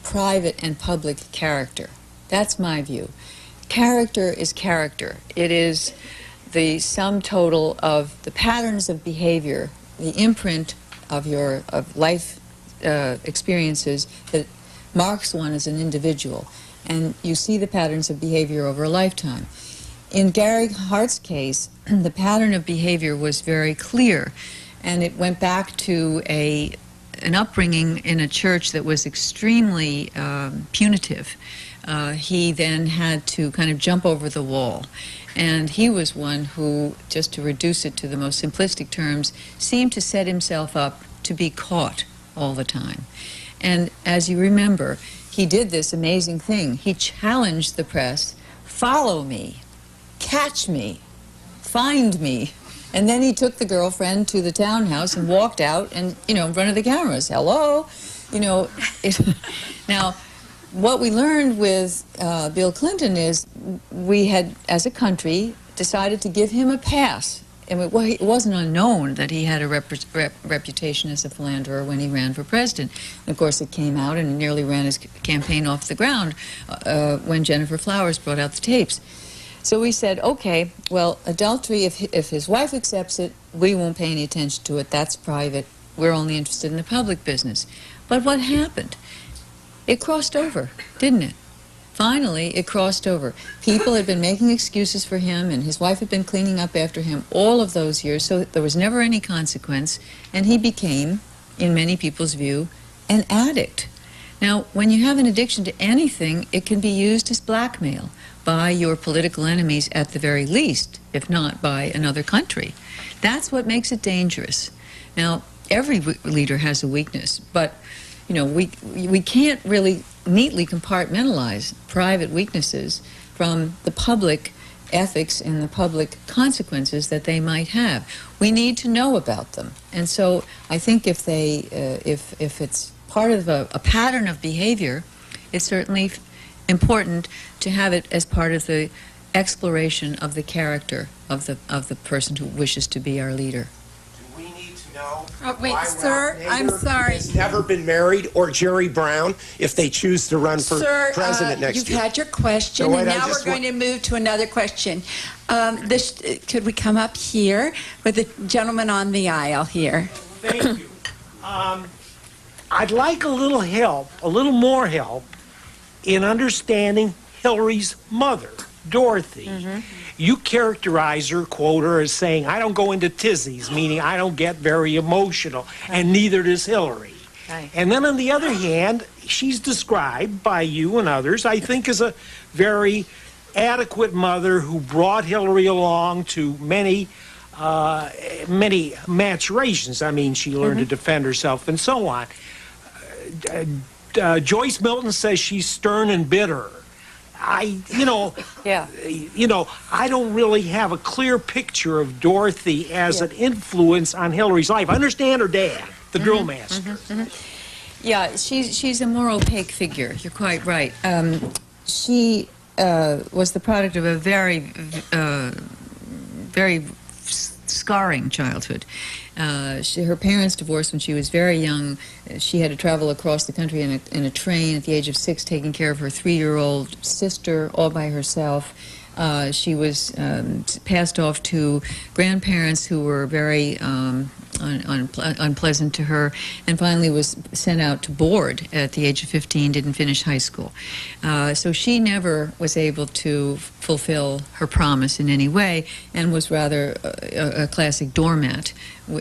private and public character. That's my view. Character is character. It is the sum total of the patterns of behavior, the imprint of your life experiences that marks one as an individual. And you see the patterns of behavior over a lifetime. In Gary Hart's case, the pattern of behavior was very clear, and it went back to an upbringing in a church that was extremely punitive. He then had to kind of jump over the wall. And he was one who, just to reduce it to the most simplistic terms, seemed to set himself up to be caught all the time. And as you remember, he did this amazing thing. He challenged the press, follow me, catch me, find me. And then he took the girlfriend to the townhouse and walked out and, you know, in front of the cameras, hello, you know. Now, what we learned with Bill Clinton is we had, as a country, decided to give him a pass. And it wasn't unknown that he had a reputation as a philanderer when he ran for president. And of course, it came out and nearly ran his campaign off the ground when Jennifer Flowers brought out the tapes. So we said, okay, well, adultery, if his wife accepts it, we won't pay any attention to it. That's private. We're only interested in the public business. But what happened? It crossed over, didn't it? Finally, it crossed over. People had been making excuses for him, and his wife had been cleaning up after him all of those years, so there was never any consequence, and he became, in many people's view, an addict. Now, when you have an addiction to anything, it can be used as blackmail by your political enemies at the very least, if not by another country. That's what makes it dangerous. Now, every leader has a weakness, but you know, we can't really neatly compartmentalize private weaknesses from the public ethics and the public consequences that they might have. We need to know about them. And so I think if it's part of a pattern of behavior, it's certainly important to have it as part of the exploration of the character of the person who wishes to be our leader. Oh, wait, sir, I'm sorry. Has never been married, or Jerry Brown, if they choose to run for president next year. You've had your question, and now we're going to move to another question. Could we come up here with the gentleman on the aisle here? Thank you. I'd like a little help, a little more help, in understanding Hillary's mother, Dorothy. Mm-hmm. You characterize her, quote her, as saying, I don't go into tizzies, meaning I don't get very emotional, and neither does Hillary. Right. And then on the other hand, she's described by you and others, I think, as a very adequate mother who brought Hillary along to many maturations. I mean, she learned to defend herself and so on. Joyce Milton says she's stern and bitter. Yeah. I don't really have a clear picture of Dorothy as an influence on Hillary's life. I understand her dad, the drill master. Yeah, she's a more opaque figure. You're quite right. She was the product of a very scarring childhood. Her parents divorced when she was very young. She had to travel across the country in a train at the age of 6, taking care of her 3-year-old sister all by herself. She was passed off to grandparents who were very unpleasant to her, and finally was sent out to board at the age of 15, didn't finish high school. So she never was able to fulfill her promise in any way, and was rather a classic doormat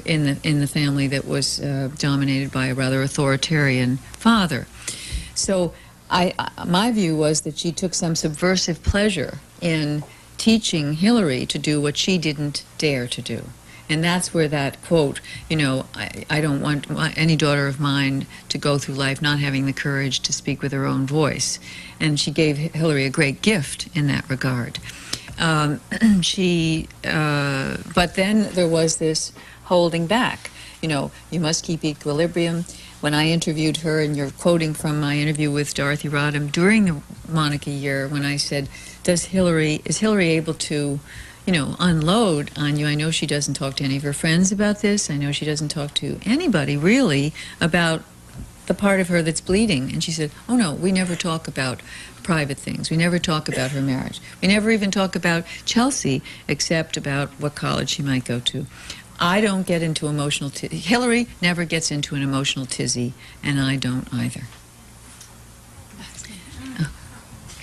in the family that was dominated by a rather authoritarian father. So my view was that she took some subversive pleasure in teaching Hillary to do what she didn't dare to do. And that's where that quote, I don't want any daughter of mine to go through life not having the courage to speak with her own voice. And she gave Hillary a great gift in that regard. But then there was this holding back. You must keep equilibrium. When I interviewed her, and you're quoting from my interview with Dorothy Rodham during the monarchy year, when I said, is Hillary able to unload on you? I know she doesn't talk to any of her friends about this. I know she doesn't talk to anybody, really, about the part of her that's bleeding. And she said, oh, no, we never talk about private things. We never talk about her marriage. We never even talk about Chelsea, except about what college she might go to. I don't get into emotional Hillary never gets into an emotional tizzy, and I don't either.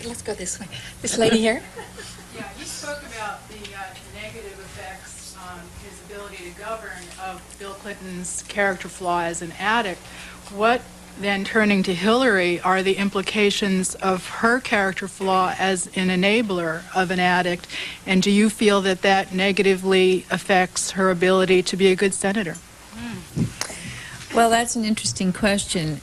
Let's go this way. This lady here. Yeah, you spoke about the negative effects on his ability to govern of Bill Clinton's character flaw as an addict. What, then, turning to Hillary, are the implications of her character flaw as an enabler of an addict? And do you feel that that negatively affects her ability to be a good senator? Well, that's an interesting question.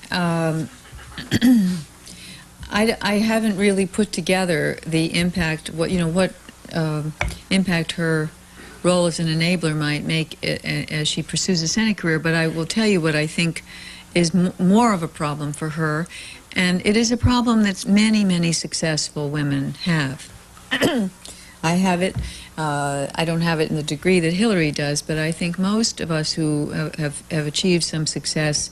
I haven't really put together the impact, what impact her role as an enabler might make as she pursues a Senate career, but I will tell you what I think is more of a problem for her, and it is a problem that many, many successful women have. I have it. I don't have it in the degree that Hillary does, but I think most of us who have achieved some success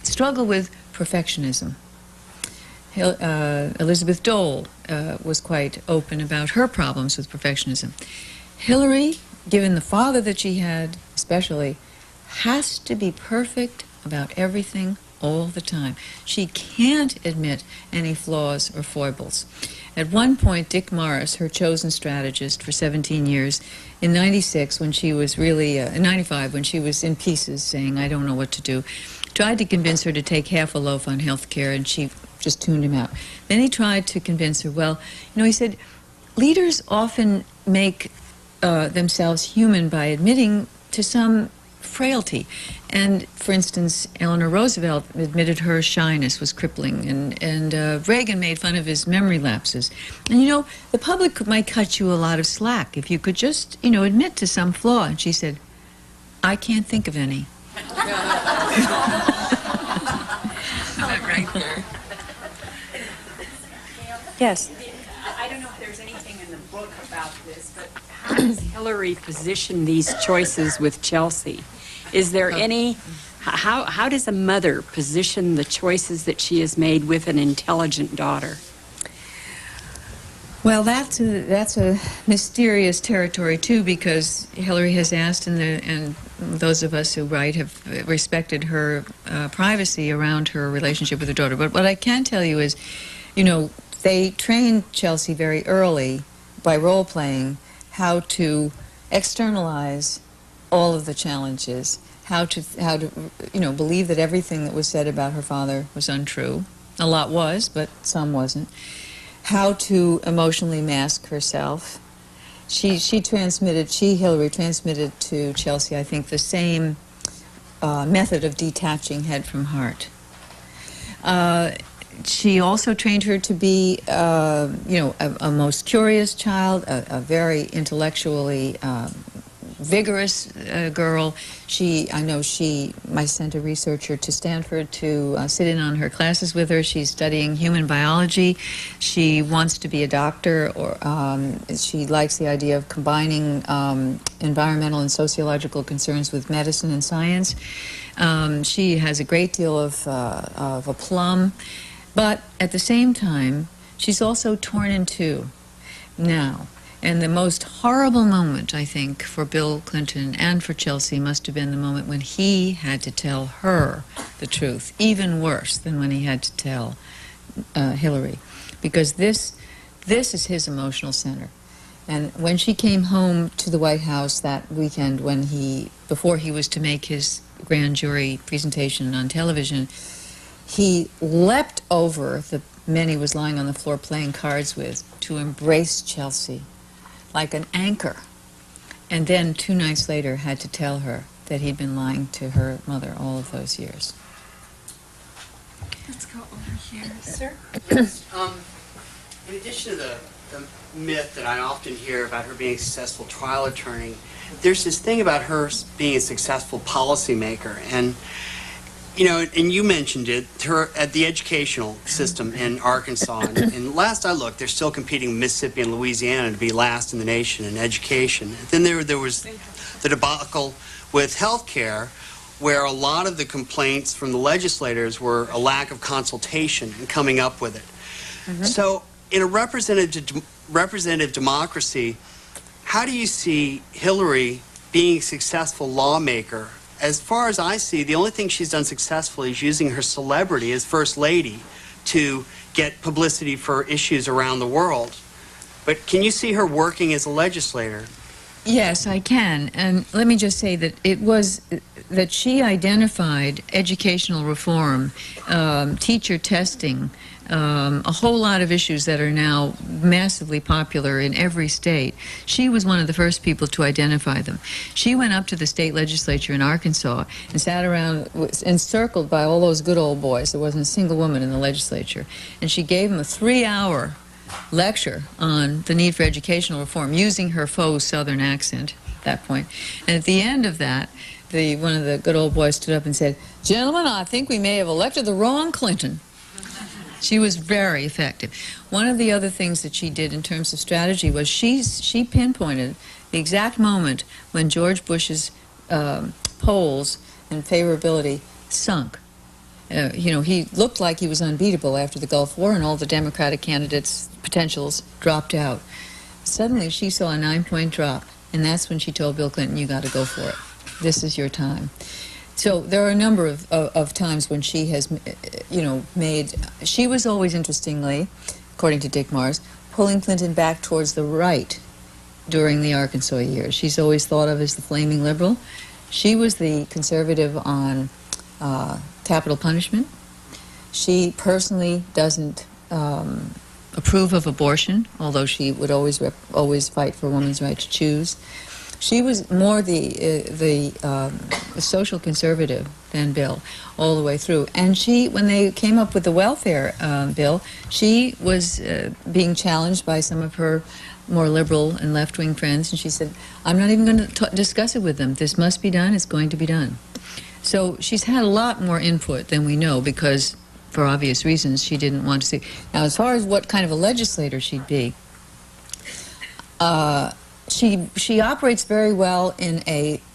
struggle with perfectionism. Elizabeth Dole was quite open about her problems with perfectionism. Hillary, given the father that she had especially, has to be perfect about everything all the time. She can't admit any flaws or foibles. At one point, Dick Morris, her chosen strategist for 17 years, in 96, when she was really, in 95, when she was in pieces saying, I don't know what to do, tried to convince her to take half a loaf on health care, and she just tuned him out. Then he tried to convince her, well, he said, leaders often make themselves human by admitting to some frailty. And, for instance, Eleanor Roosevelt admitted her shyness was crippling, and Reagan made fun of his memory lapses. And, the public might cut you a lot of slack if you could just, admit to some flaw. And she said, I can't think of any. Right there. Yes. I don't know if there's anything in the book about this, but how does Hillary position these choices with Chelsea? Is there any, how does a mother position the choices that she has made with an intelligent daughter? Well, that's a mysterious territory too, because Hillary has asked, and those of us who write have respected her privacy around her relationship with her daughter. But what I can tell you is, they trained Chelsea very early by role playing how to externalize all of the challenges, how to believe that everything that was said about her father was untrue. A lot was, but some wasn't. How to emotionally mask herself. Hillary transmitted to Chelsea, I think, the same method of detaching head from heart. she also trained her to be, a most curious child, a very intellectually vigorous girl. I sent a researcher to Stanford to sit in on her classes with her. She's studying human biology. She wants to be a doctor, or she likes the idea of combining environmental and sociological concerns with medicine and science. She has a great deal of aplomb, but at the same time, she's also torn in two now. And the most horrible moment, I think, for Bill Clinton and for Chelsea must have been the moment when he had to tell her the truth, even worse than when he had to tell Hillary, because this is his emotional center. And when she came home to the White House that weekend, before he was to make his grand jury presentation on television, he leapt over the men he was lying on the floor playing cards with to embrace Chelsea like an anchor, and then 2 nights later had to tell her that he'd been lying to her mother all of those years. Let's go over here, sir. In addition to the myth that I often hear about her being a successful trial attorney, there's this thing about her being a successful policymaker. And and you mentioned it, at the educational system in Arkansas. And last I looked, they're still competing with Mississippi and Louisiana to be last in the nation in education. Then there was the debacle with health care, where a lot of the complaints from the legislators were a lack of consultation in coming up with it. Mm-hmm. So in a representative democracy, how do you see Hillary being a successful lawmaker? As far as I see, the only thing she's done successfully is using her celebrity as First Lady to get publicity for issues around the world. But can you see her working as a legislator? Yes, I can. And let me just say that it was that she identified educational reform, teacher testing, a whole lot of issues that are now massively popular in every state. She was one of the first people to identify them. She went up to the state legislature in Arkansas and sat around encircled by all those good old boys. There wasn't a single woman in the legislature. And she gave them a 3-hour lecture on the need for educational reform, using her faux Southern accent at that point. And at the end of that, one of the good old boys stood up and said, "Gentlemen, I think we may have elected the wrong Clinton." She was very effective. One of the other things that she did in terms of strategy was she pinpointed the exact moment when George Bush's polls and favorability sunk. He looked like he was unbeatable after the Gulf War, and all the Democratic candidates' potentials dropped out. Suddenly, she saw a 9-point drop, and that's when she told Bill Clinton, "You got to go for it. This is your time." So there are a number of times when she has, she was always, interestingly, according to Dick Mars, pulling Clinton back towards the right during the Arkansas years. She's always thought of as the flaming liberal. She was the conservative on capital punishment. She personally doesn't approve of abortion, although she would always fight for a woman's right to choose. She was more the social conservative than Bill all the way through. And when they came up with the welfare bill, she was being challenged by some of her more liberal and left-wing friends, and she said, "I'm not even going to discuss it with them. This must be done. It's going to be done." So she's had a lot more input than we know, because, for obvious reasons, she didn't want to see. Now, as far as what kind of a legislator she'd be, she operates very well in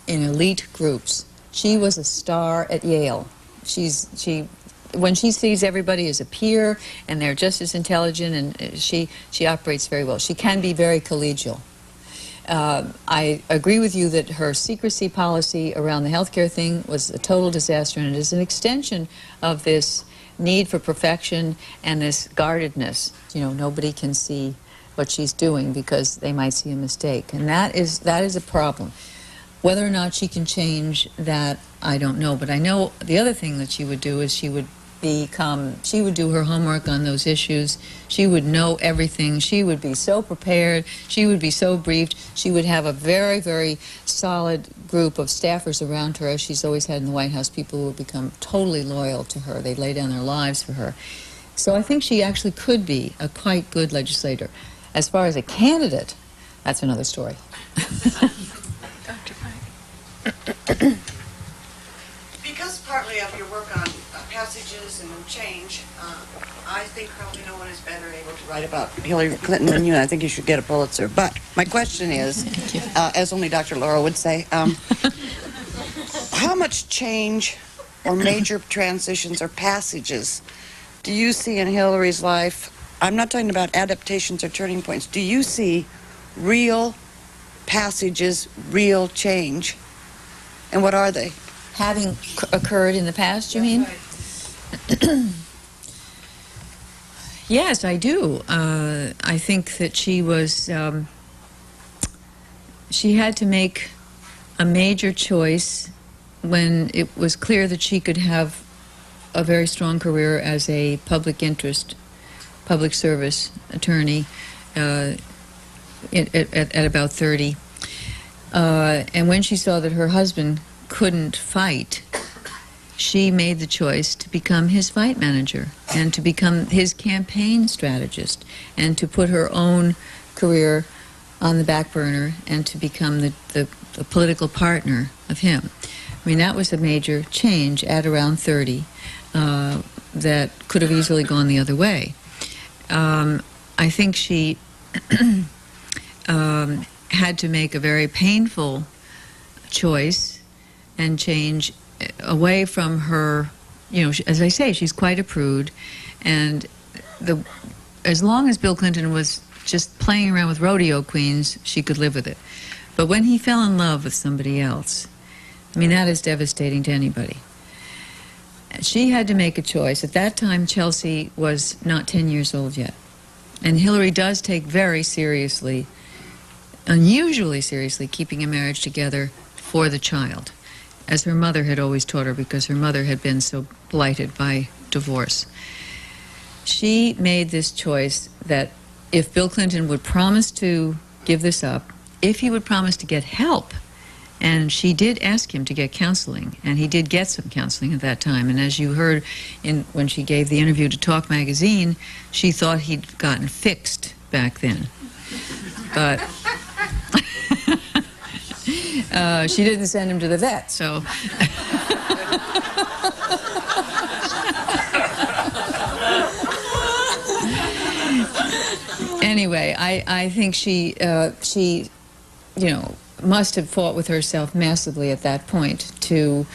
elite groups. She was a star at Yale. When she sees everybody as a peer and they're just as intelligent, and she operates very well. She can be very collegial. I agree with you that her secrecy policy around the healthcare thing was a total disaster, and it is an extension of this need for perfection and this guardedness. Nobody can see what she's doing because they might see a mistake, and that is a problem. Whether or not she can change that, I don't know, but I know the other thing that she would do is she would do her homework on those issues. She would know everything. She would be so prepared. She would be so briefed. She would have a very, very solid group of staffers around her, as she's always had in the White House, people who would become totally loyal to her. They'd lay down their lives for her. So I think she actually could be a quite good legislator. As far as a candidate, that's another story. Dr. Pike. Because partly of your work on passages and change, I think probably no one is better able to write about Hillary Clinton than you, and I think you should get a Pulitzer. But my question is, as only Dr. Laura would say, how much change or major transitions or passages do you see in Hillary's life? I'm not talking about adaptations or turning points. Do you see real passages, real change? And what are they? Having occurred in the past, you mean? Yes, I do. I think that she was, she had to make a major choice when it was clear that she could have a very strong career as a public interest, public service attorney at about 30. And when she saw that her husband couldn't fight, she made the choice to become his fight manager and to become his campaign strategist and to put her own career on the back burner and to become the political partner of him. I mean, that was a major change at around 30 that could have easily gone the other way. I think she had to make a very painful choice and change away from her, you know, as I say, she's quite a prude, and as long as Bill Clinton was just playing around with rodeo queens, she could live with it. But when he fell in love with somebody else, I mean, that is devastating to anybody. She had to make a choice. At that time, Chelsea was not 10 years old yet. And Hillary does take very seriously, unusually seriously, keeping a marriage together for the child, as her mother had always taught her, because her mother had been so blighted by divorce. She made this choice that if Bill Clinton would promise to give this up, if he would promise to get help, and she did ask him to get counseling, and he did get some counseling at that time. And as you heard when she gave the interview to Talk Magazine, she thought he'd gotten fixed back then. But she didn't send him to the vet, so. Anyway, I think she, you know, must have fought with herself massively at that point to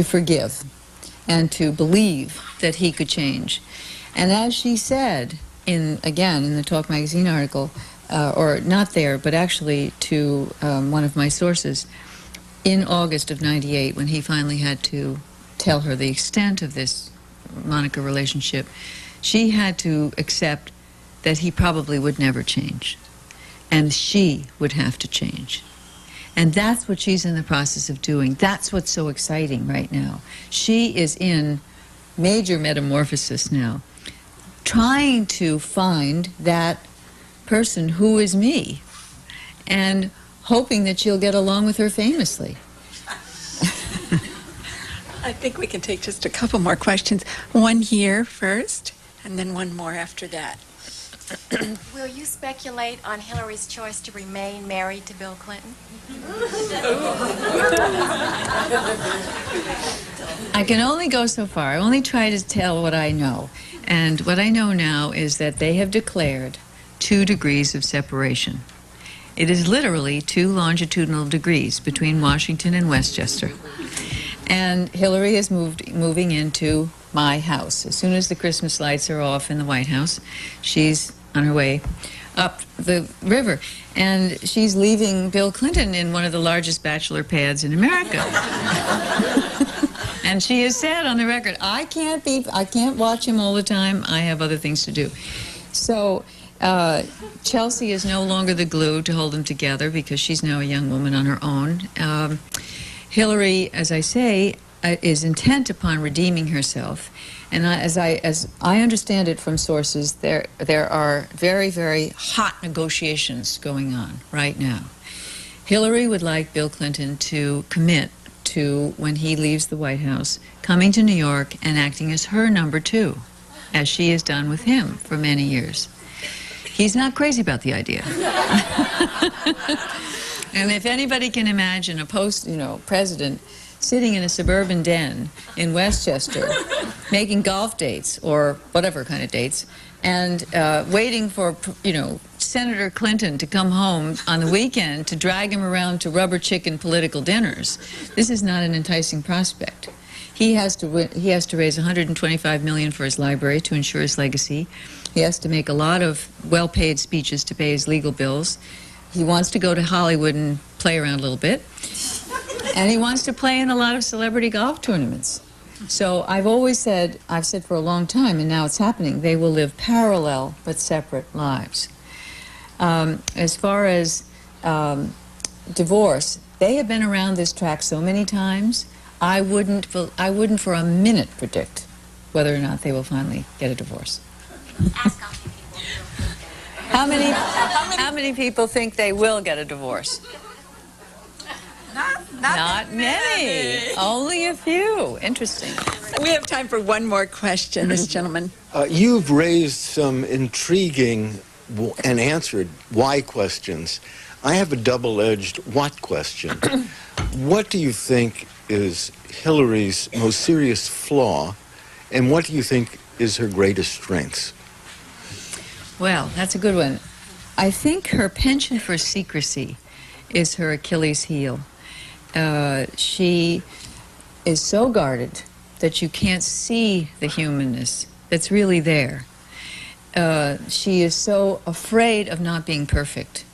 forgive and to believe that he could change. And as she said, again, in the Talk Magazine article, or not there, but actually to one of my sources, in August of '98, when he finally had to tell her the extent of this Monica relationship, she had to accept that he probably would never change, and she would have to change. And that's what she's in the process of doing. That's what's so exciting right now. She is in major metamorphosis now, trying to find that person who is me, and hoping that she'll get along with her famously. I think we can take just a couple more questions. One here first, and then one more after that. Will you speculate on Hillary's choice to remain married to Bill Clinton? I can only go so far. I only try to tell what I know. And what I know now is that they have declared 2 degrees of separation. It is literally 2 longitudinal degrees between Washington and Westchester. And Hillary is moving into my house. As soon as the Christmas lights are off in the White House, she's on her way up the river. And she's leaving Bill Clinton in one of the largest bachelor pads in America. And she has said on the record, I can't watch him all the time. I have other things to do. So Chelsea is no longer the glue to hold them together because she's now a young woman on her own. Hillary, as I say, is intent upon redeeming herself. And as I understand it from sources, there are very, very hot negotiations going on right now. Hillary would like Bill Clinton to commit to, when he leaves the White House, coming to New York and acting as her number 2. as she has done with him for many years. He's not crazy about the idea. And if anybody can imagine a president sitting in a suburban den in Westchester, making golf dates or whatever kind of dates, and waiting for, Senator Clinton to come home on the weekend to drag him around to rubber chicken political dinners, this is not an enticing prospect. He has to raise $125 million for his library to ensure his legacy. He has to make a lot of well-paid speeches to pay his legal bills. He wants to go to Hollywood and play around a little bit. And he wants to play in a lot of celebrity golf tournaments. So I've said for a long time, and now it's happening, they will live parallel but separate lives. As far as divorce, they have been around this track so many times, I wouldn't for a minute predict whether or not they will finally get a divorce. How many people think they will get a divorce? Not many. Only a few. Interesting. We have time for one more question, this gentleman. You've raised some intriguing and answered why questions. I have a double-edged what question. What do you think is Hillary's most serious flaw, and what do you think is her greatest strengths? Well, that's a good one. I think her penchant for secrecy is her Achilles heel. She is so guarded that you can't see the humanness that's really there. She is so afraid of not being perfect,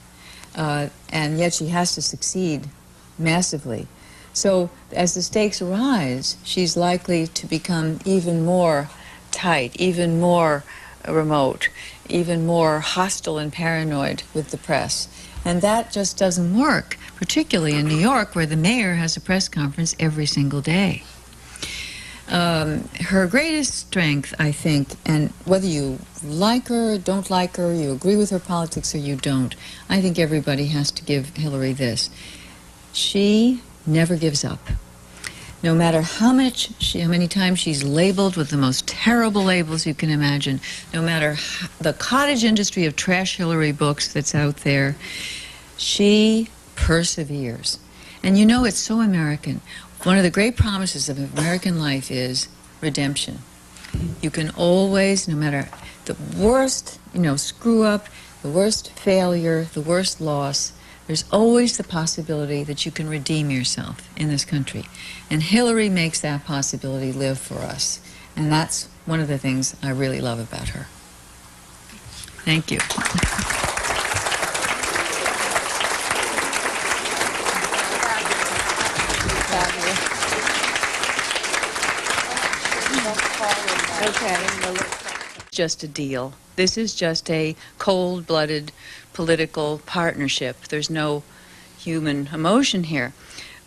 and yet she has to succeed massively. So as the stakes rise, she's likely to become even more tight, even more remote, even more hostile and paranoid with the press. And that just doesn't work, particularly in New York, where the mayor has a press conference every single day. Her greatest strength, I think, and whether you like her, don't like her, you agree with her politics or you don't, I think everybody has to give Hillary this. She never gives up. No matter how many times she's labeled with the most terrible labels you can imagine, no matter the cottage industry of trash Hillary books that's out there, she perseveres. And it's so American. One of the great promises of American life is redemption. You can always, no matter the worst, screw up, the worst failure, the worst loss, there's always the possibility that you can redeem yourself in this country. And Hillary makes that possibility live for us. And that's one of the things I really love about her. Thank you. Just a deal. This is just a cold-blooded political partnership. There's no human emotion here.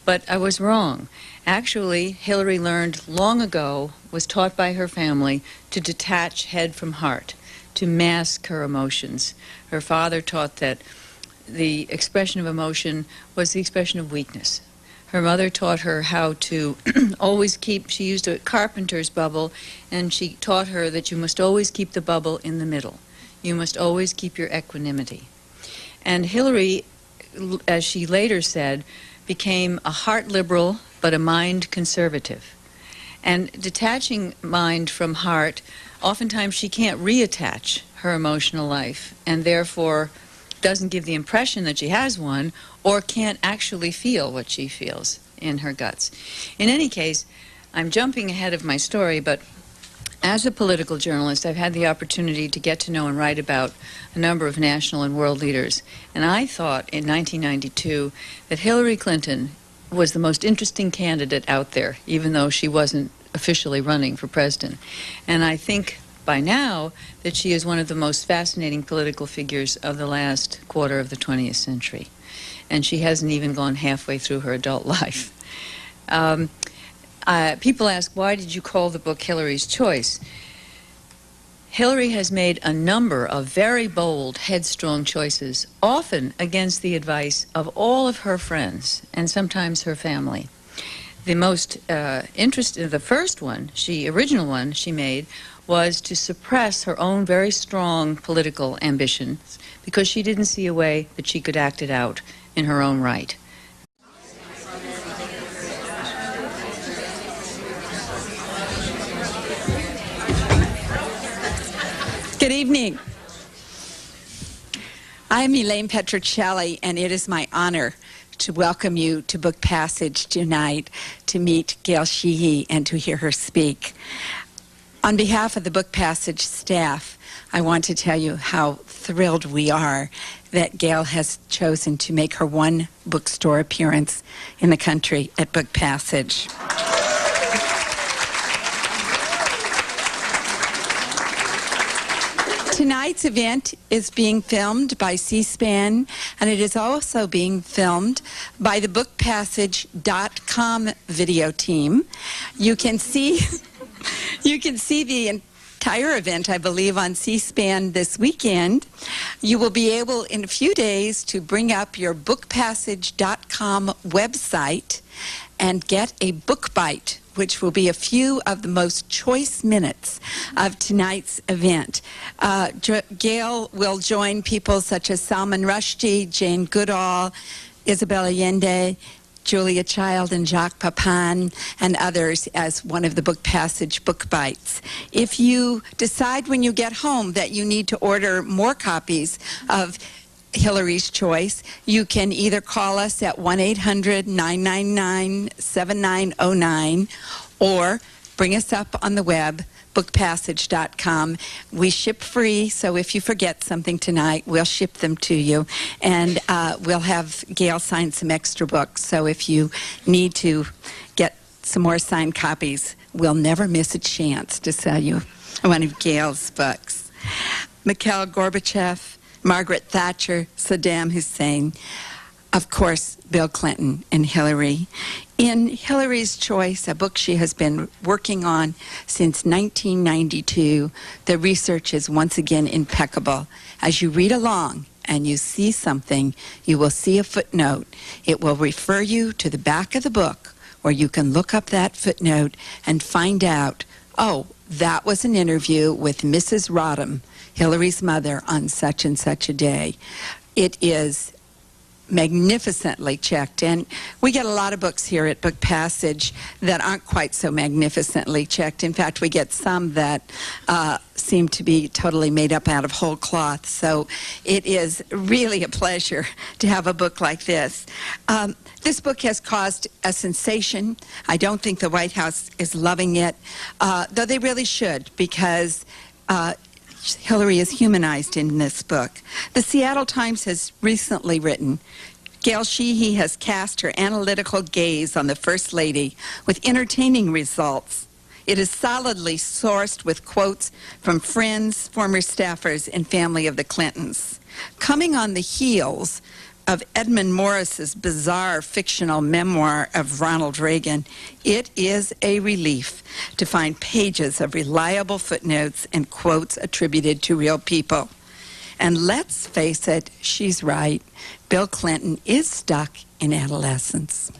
But I was wrong. Actually, Hillary learned long ago, was taught by her family, to detach head from heart, to mask her emotions. Her father taught that the expression of emotion was the expression of weakness. Her mother taught her how to always she used a carpenter's bubble, and she taught her that you must always keep the bubble in the middle. You must always keep your equanimity. And Hillary, as she later said, became a heart liberal but a mind conservative. And detaching mind from heart, oftentimes she can't reattach her emotional life, and therefore doesn't give the impression that she has one, or can't actually feel what she feels in her guts. In any case, I'm jumping ahead of my story, but as a political journalist, I've had the opportunity to get to know and write about a number of national and world leaders. And I thought in 1992 that Hillary Clinton was the most interesting candidate out there, even though she wasn't officially running for president. And I think by now that she is one of the most fascinating political figures of the last quarter of the 20th century. And she hasn't even gone halfway through her adult life. People ask, why did you call the book Hillary's Choice? Hillary has made a number of very bold, headstrong choices, often against the advice of all of her friends and sometimes her family. The most the first one, original one she made, was to suppress her own very strong political ambitions because she didn't see a way that she could act it out in her own right. Good evening. I'm Elaine Petrocelli, and it is my honor to welcome you to Book Passage tonight to meet Gail Sheehy and to hear her speak. On behalf of the Book Passage staff, I want to tell you how thrilled we are that Gail has chosen to make her one bookstore appearance in the country at Book Passage. Tonight's event is being filmed by C-SPAN, and it is also being filmed by the bookpassage.com video team. You can see the entire event, I believe, on C-SPAN this weekend. You will be able in a few days to bring up your bookpassage.com website and get a book bite, which will be a few of the most choice minutes of tonight's event. Gail will join people such as Salman Rushdie, Jane Goodall, Isabel Allende, Julia Child, and Jacques Pepin, and others as one of the Book Passage book bites. If you decide when you get home that you need to order more copies of Hillary's Choice, you can either call us at 1-800-999-7909 or bring us up on the web, bookpassage.com. We ship free, so if you forget something tonight, we'll ship them to you. And we'll have Gail sign some extra books, so if you need to get some more signed copies, we'll never miss a chance to sell you one of Gail's books. Mikhail Gorbachev, Margaret Thatcher, Saddam Hussein, of course, Bill Clinton and Hillary. In Hillary's Choice, a book she has been working on since 1992, the research is once again impeccable. As you read along and you see something, you will see a footnote. It will refer you to the back of the book where you can look up that footnote and find out, oh, that was an interview with Mrs. Rodham, Hillary's mother, on such and such a day. It is magnificently checked, and we get a lot of books here at Book Passage that aren't quite so magnificently checked. In fact, we get some that seem to be totally made up out of whole cloth, so it is really a pleasure to have a book like this. This book has caused a sensation. I don't think the White House is loving it, though they really should, because Hillary is humanized in this book. The Seattle Times has recently written, Gail Sheehy has cast her analytical gaze on the First Lady with entertaining results. It is solidly sourced with quotes from friends, former staffers, and family of the Clintons. Coming on the heels of Edmund Morris's bizarre fictional memoir of Ronald Reagan, it is a relief to find pages of reliable footnotes and quotes attributed to real people. And let's face it, she's right. Bill Clinton is stuck in adolescence.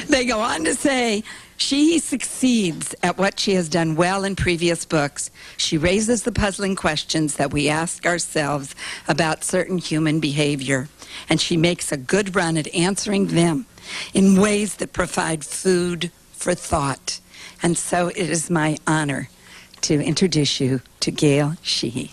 They go on to say, she succeeds at what she has done well in previous books. She raises the puzzling questions that we ask ourselves about certain human behavior, and she makes a good run at answering them in ways that provide food for thought. And so it is my honor to introduce you to Gail Sheehy.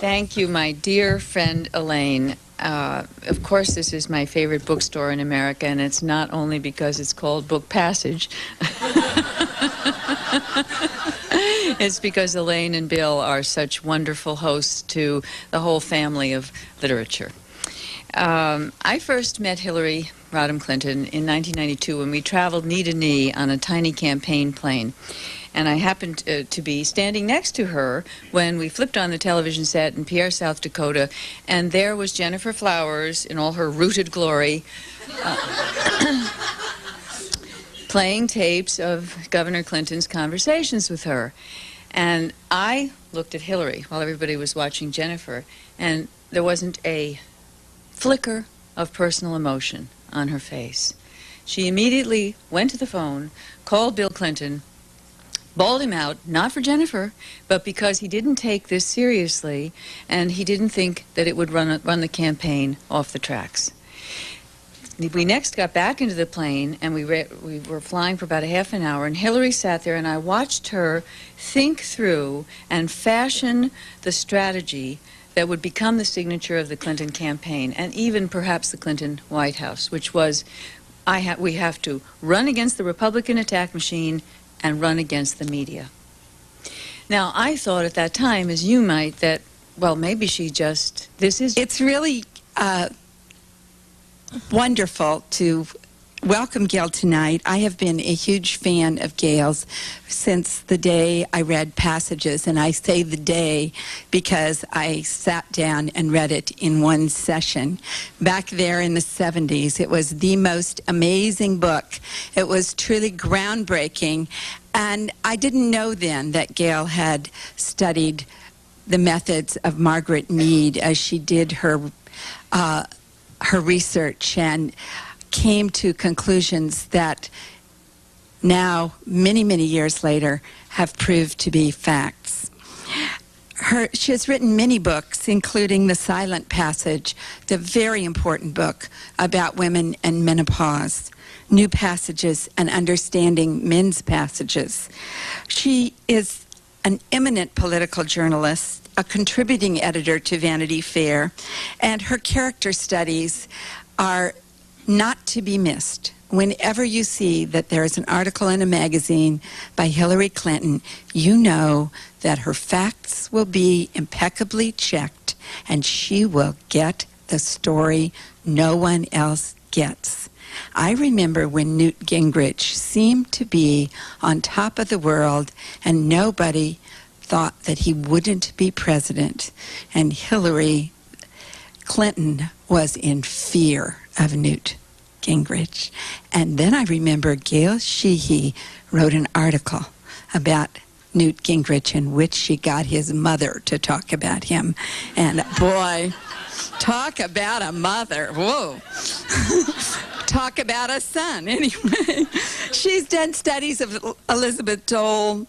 Thank you, my dear friend Elaine. Of course, this is my favorite bookstore in America, and it's not only because it's called Book Passage. It's because Elaine and Bill are such wonderful hosts to the whole family of literature. I first met Hillary Rodham Clinton in 1992 when we traveled knee to knee on a tiny campaign plane. And I happened to be standing next to her when we flipped on the television set in Pierre, South Dakota, and there was Jennifer Flowers in all her rooted glory, playing tapes of Governor Clinton's conversations with her. And I looked at Hillary while everybody was watching Jennifer, and there wasn't a flicker of personal emotion on her face. She immediately went to the phone, called Bill Clinton, bawled him out, not for Jennifer, but because he didn't take this seriously, and he didn't think that it would run the campaign off the tracks. We next got back into the plane, and we were flying for about a half an hour, and Hillary sat there, and I watched her think through and fashion the strategy that would become the signature of the Clinton campaign, and even perhaps the Clinton White House, which was, we have to run against the Republican attack machine and run against the media. Now, I thought at that time, as you might, that, well, maybe she just, It's really wonderful to welcome Gail tonight. I have been a huge fan of Gail's since the day I read Passages, and I say the day because I sat down and read it in one session. Back there in the 70s, it was the most amazing book. It was truly groundbreaking, and I didn't know then that Gail had studied the methods of Margaret Mead as she did her research and came to conclusions that now, many, many years later, have proved to be facts. She has written many books, including The Silent Passage, the very important book about women and menopause, New Passages and Understanding Men's Passages. She is an eminent political journalist, a contributing editor to Vanity Fair, and her character studies are not to be missed. Whenever you see that there is an article in a magazine by Hillary Clinton, you know that her facts will be impeccably checked and she will get the story no one else gets. I remember when Newt Gingrich seemed to be on top of the world and nobody thought that he wouldn't be president, and Hillary Clinton was in fear of Newt Gingrich. And then I remember Gail Sheehy wrote an article about Newt Gingrich in which she got his mother to talk about him. And boy, talk about a mother. Whoa. Talk about a son. Anyway, she's done studies of Elizabeth Dole,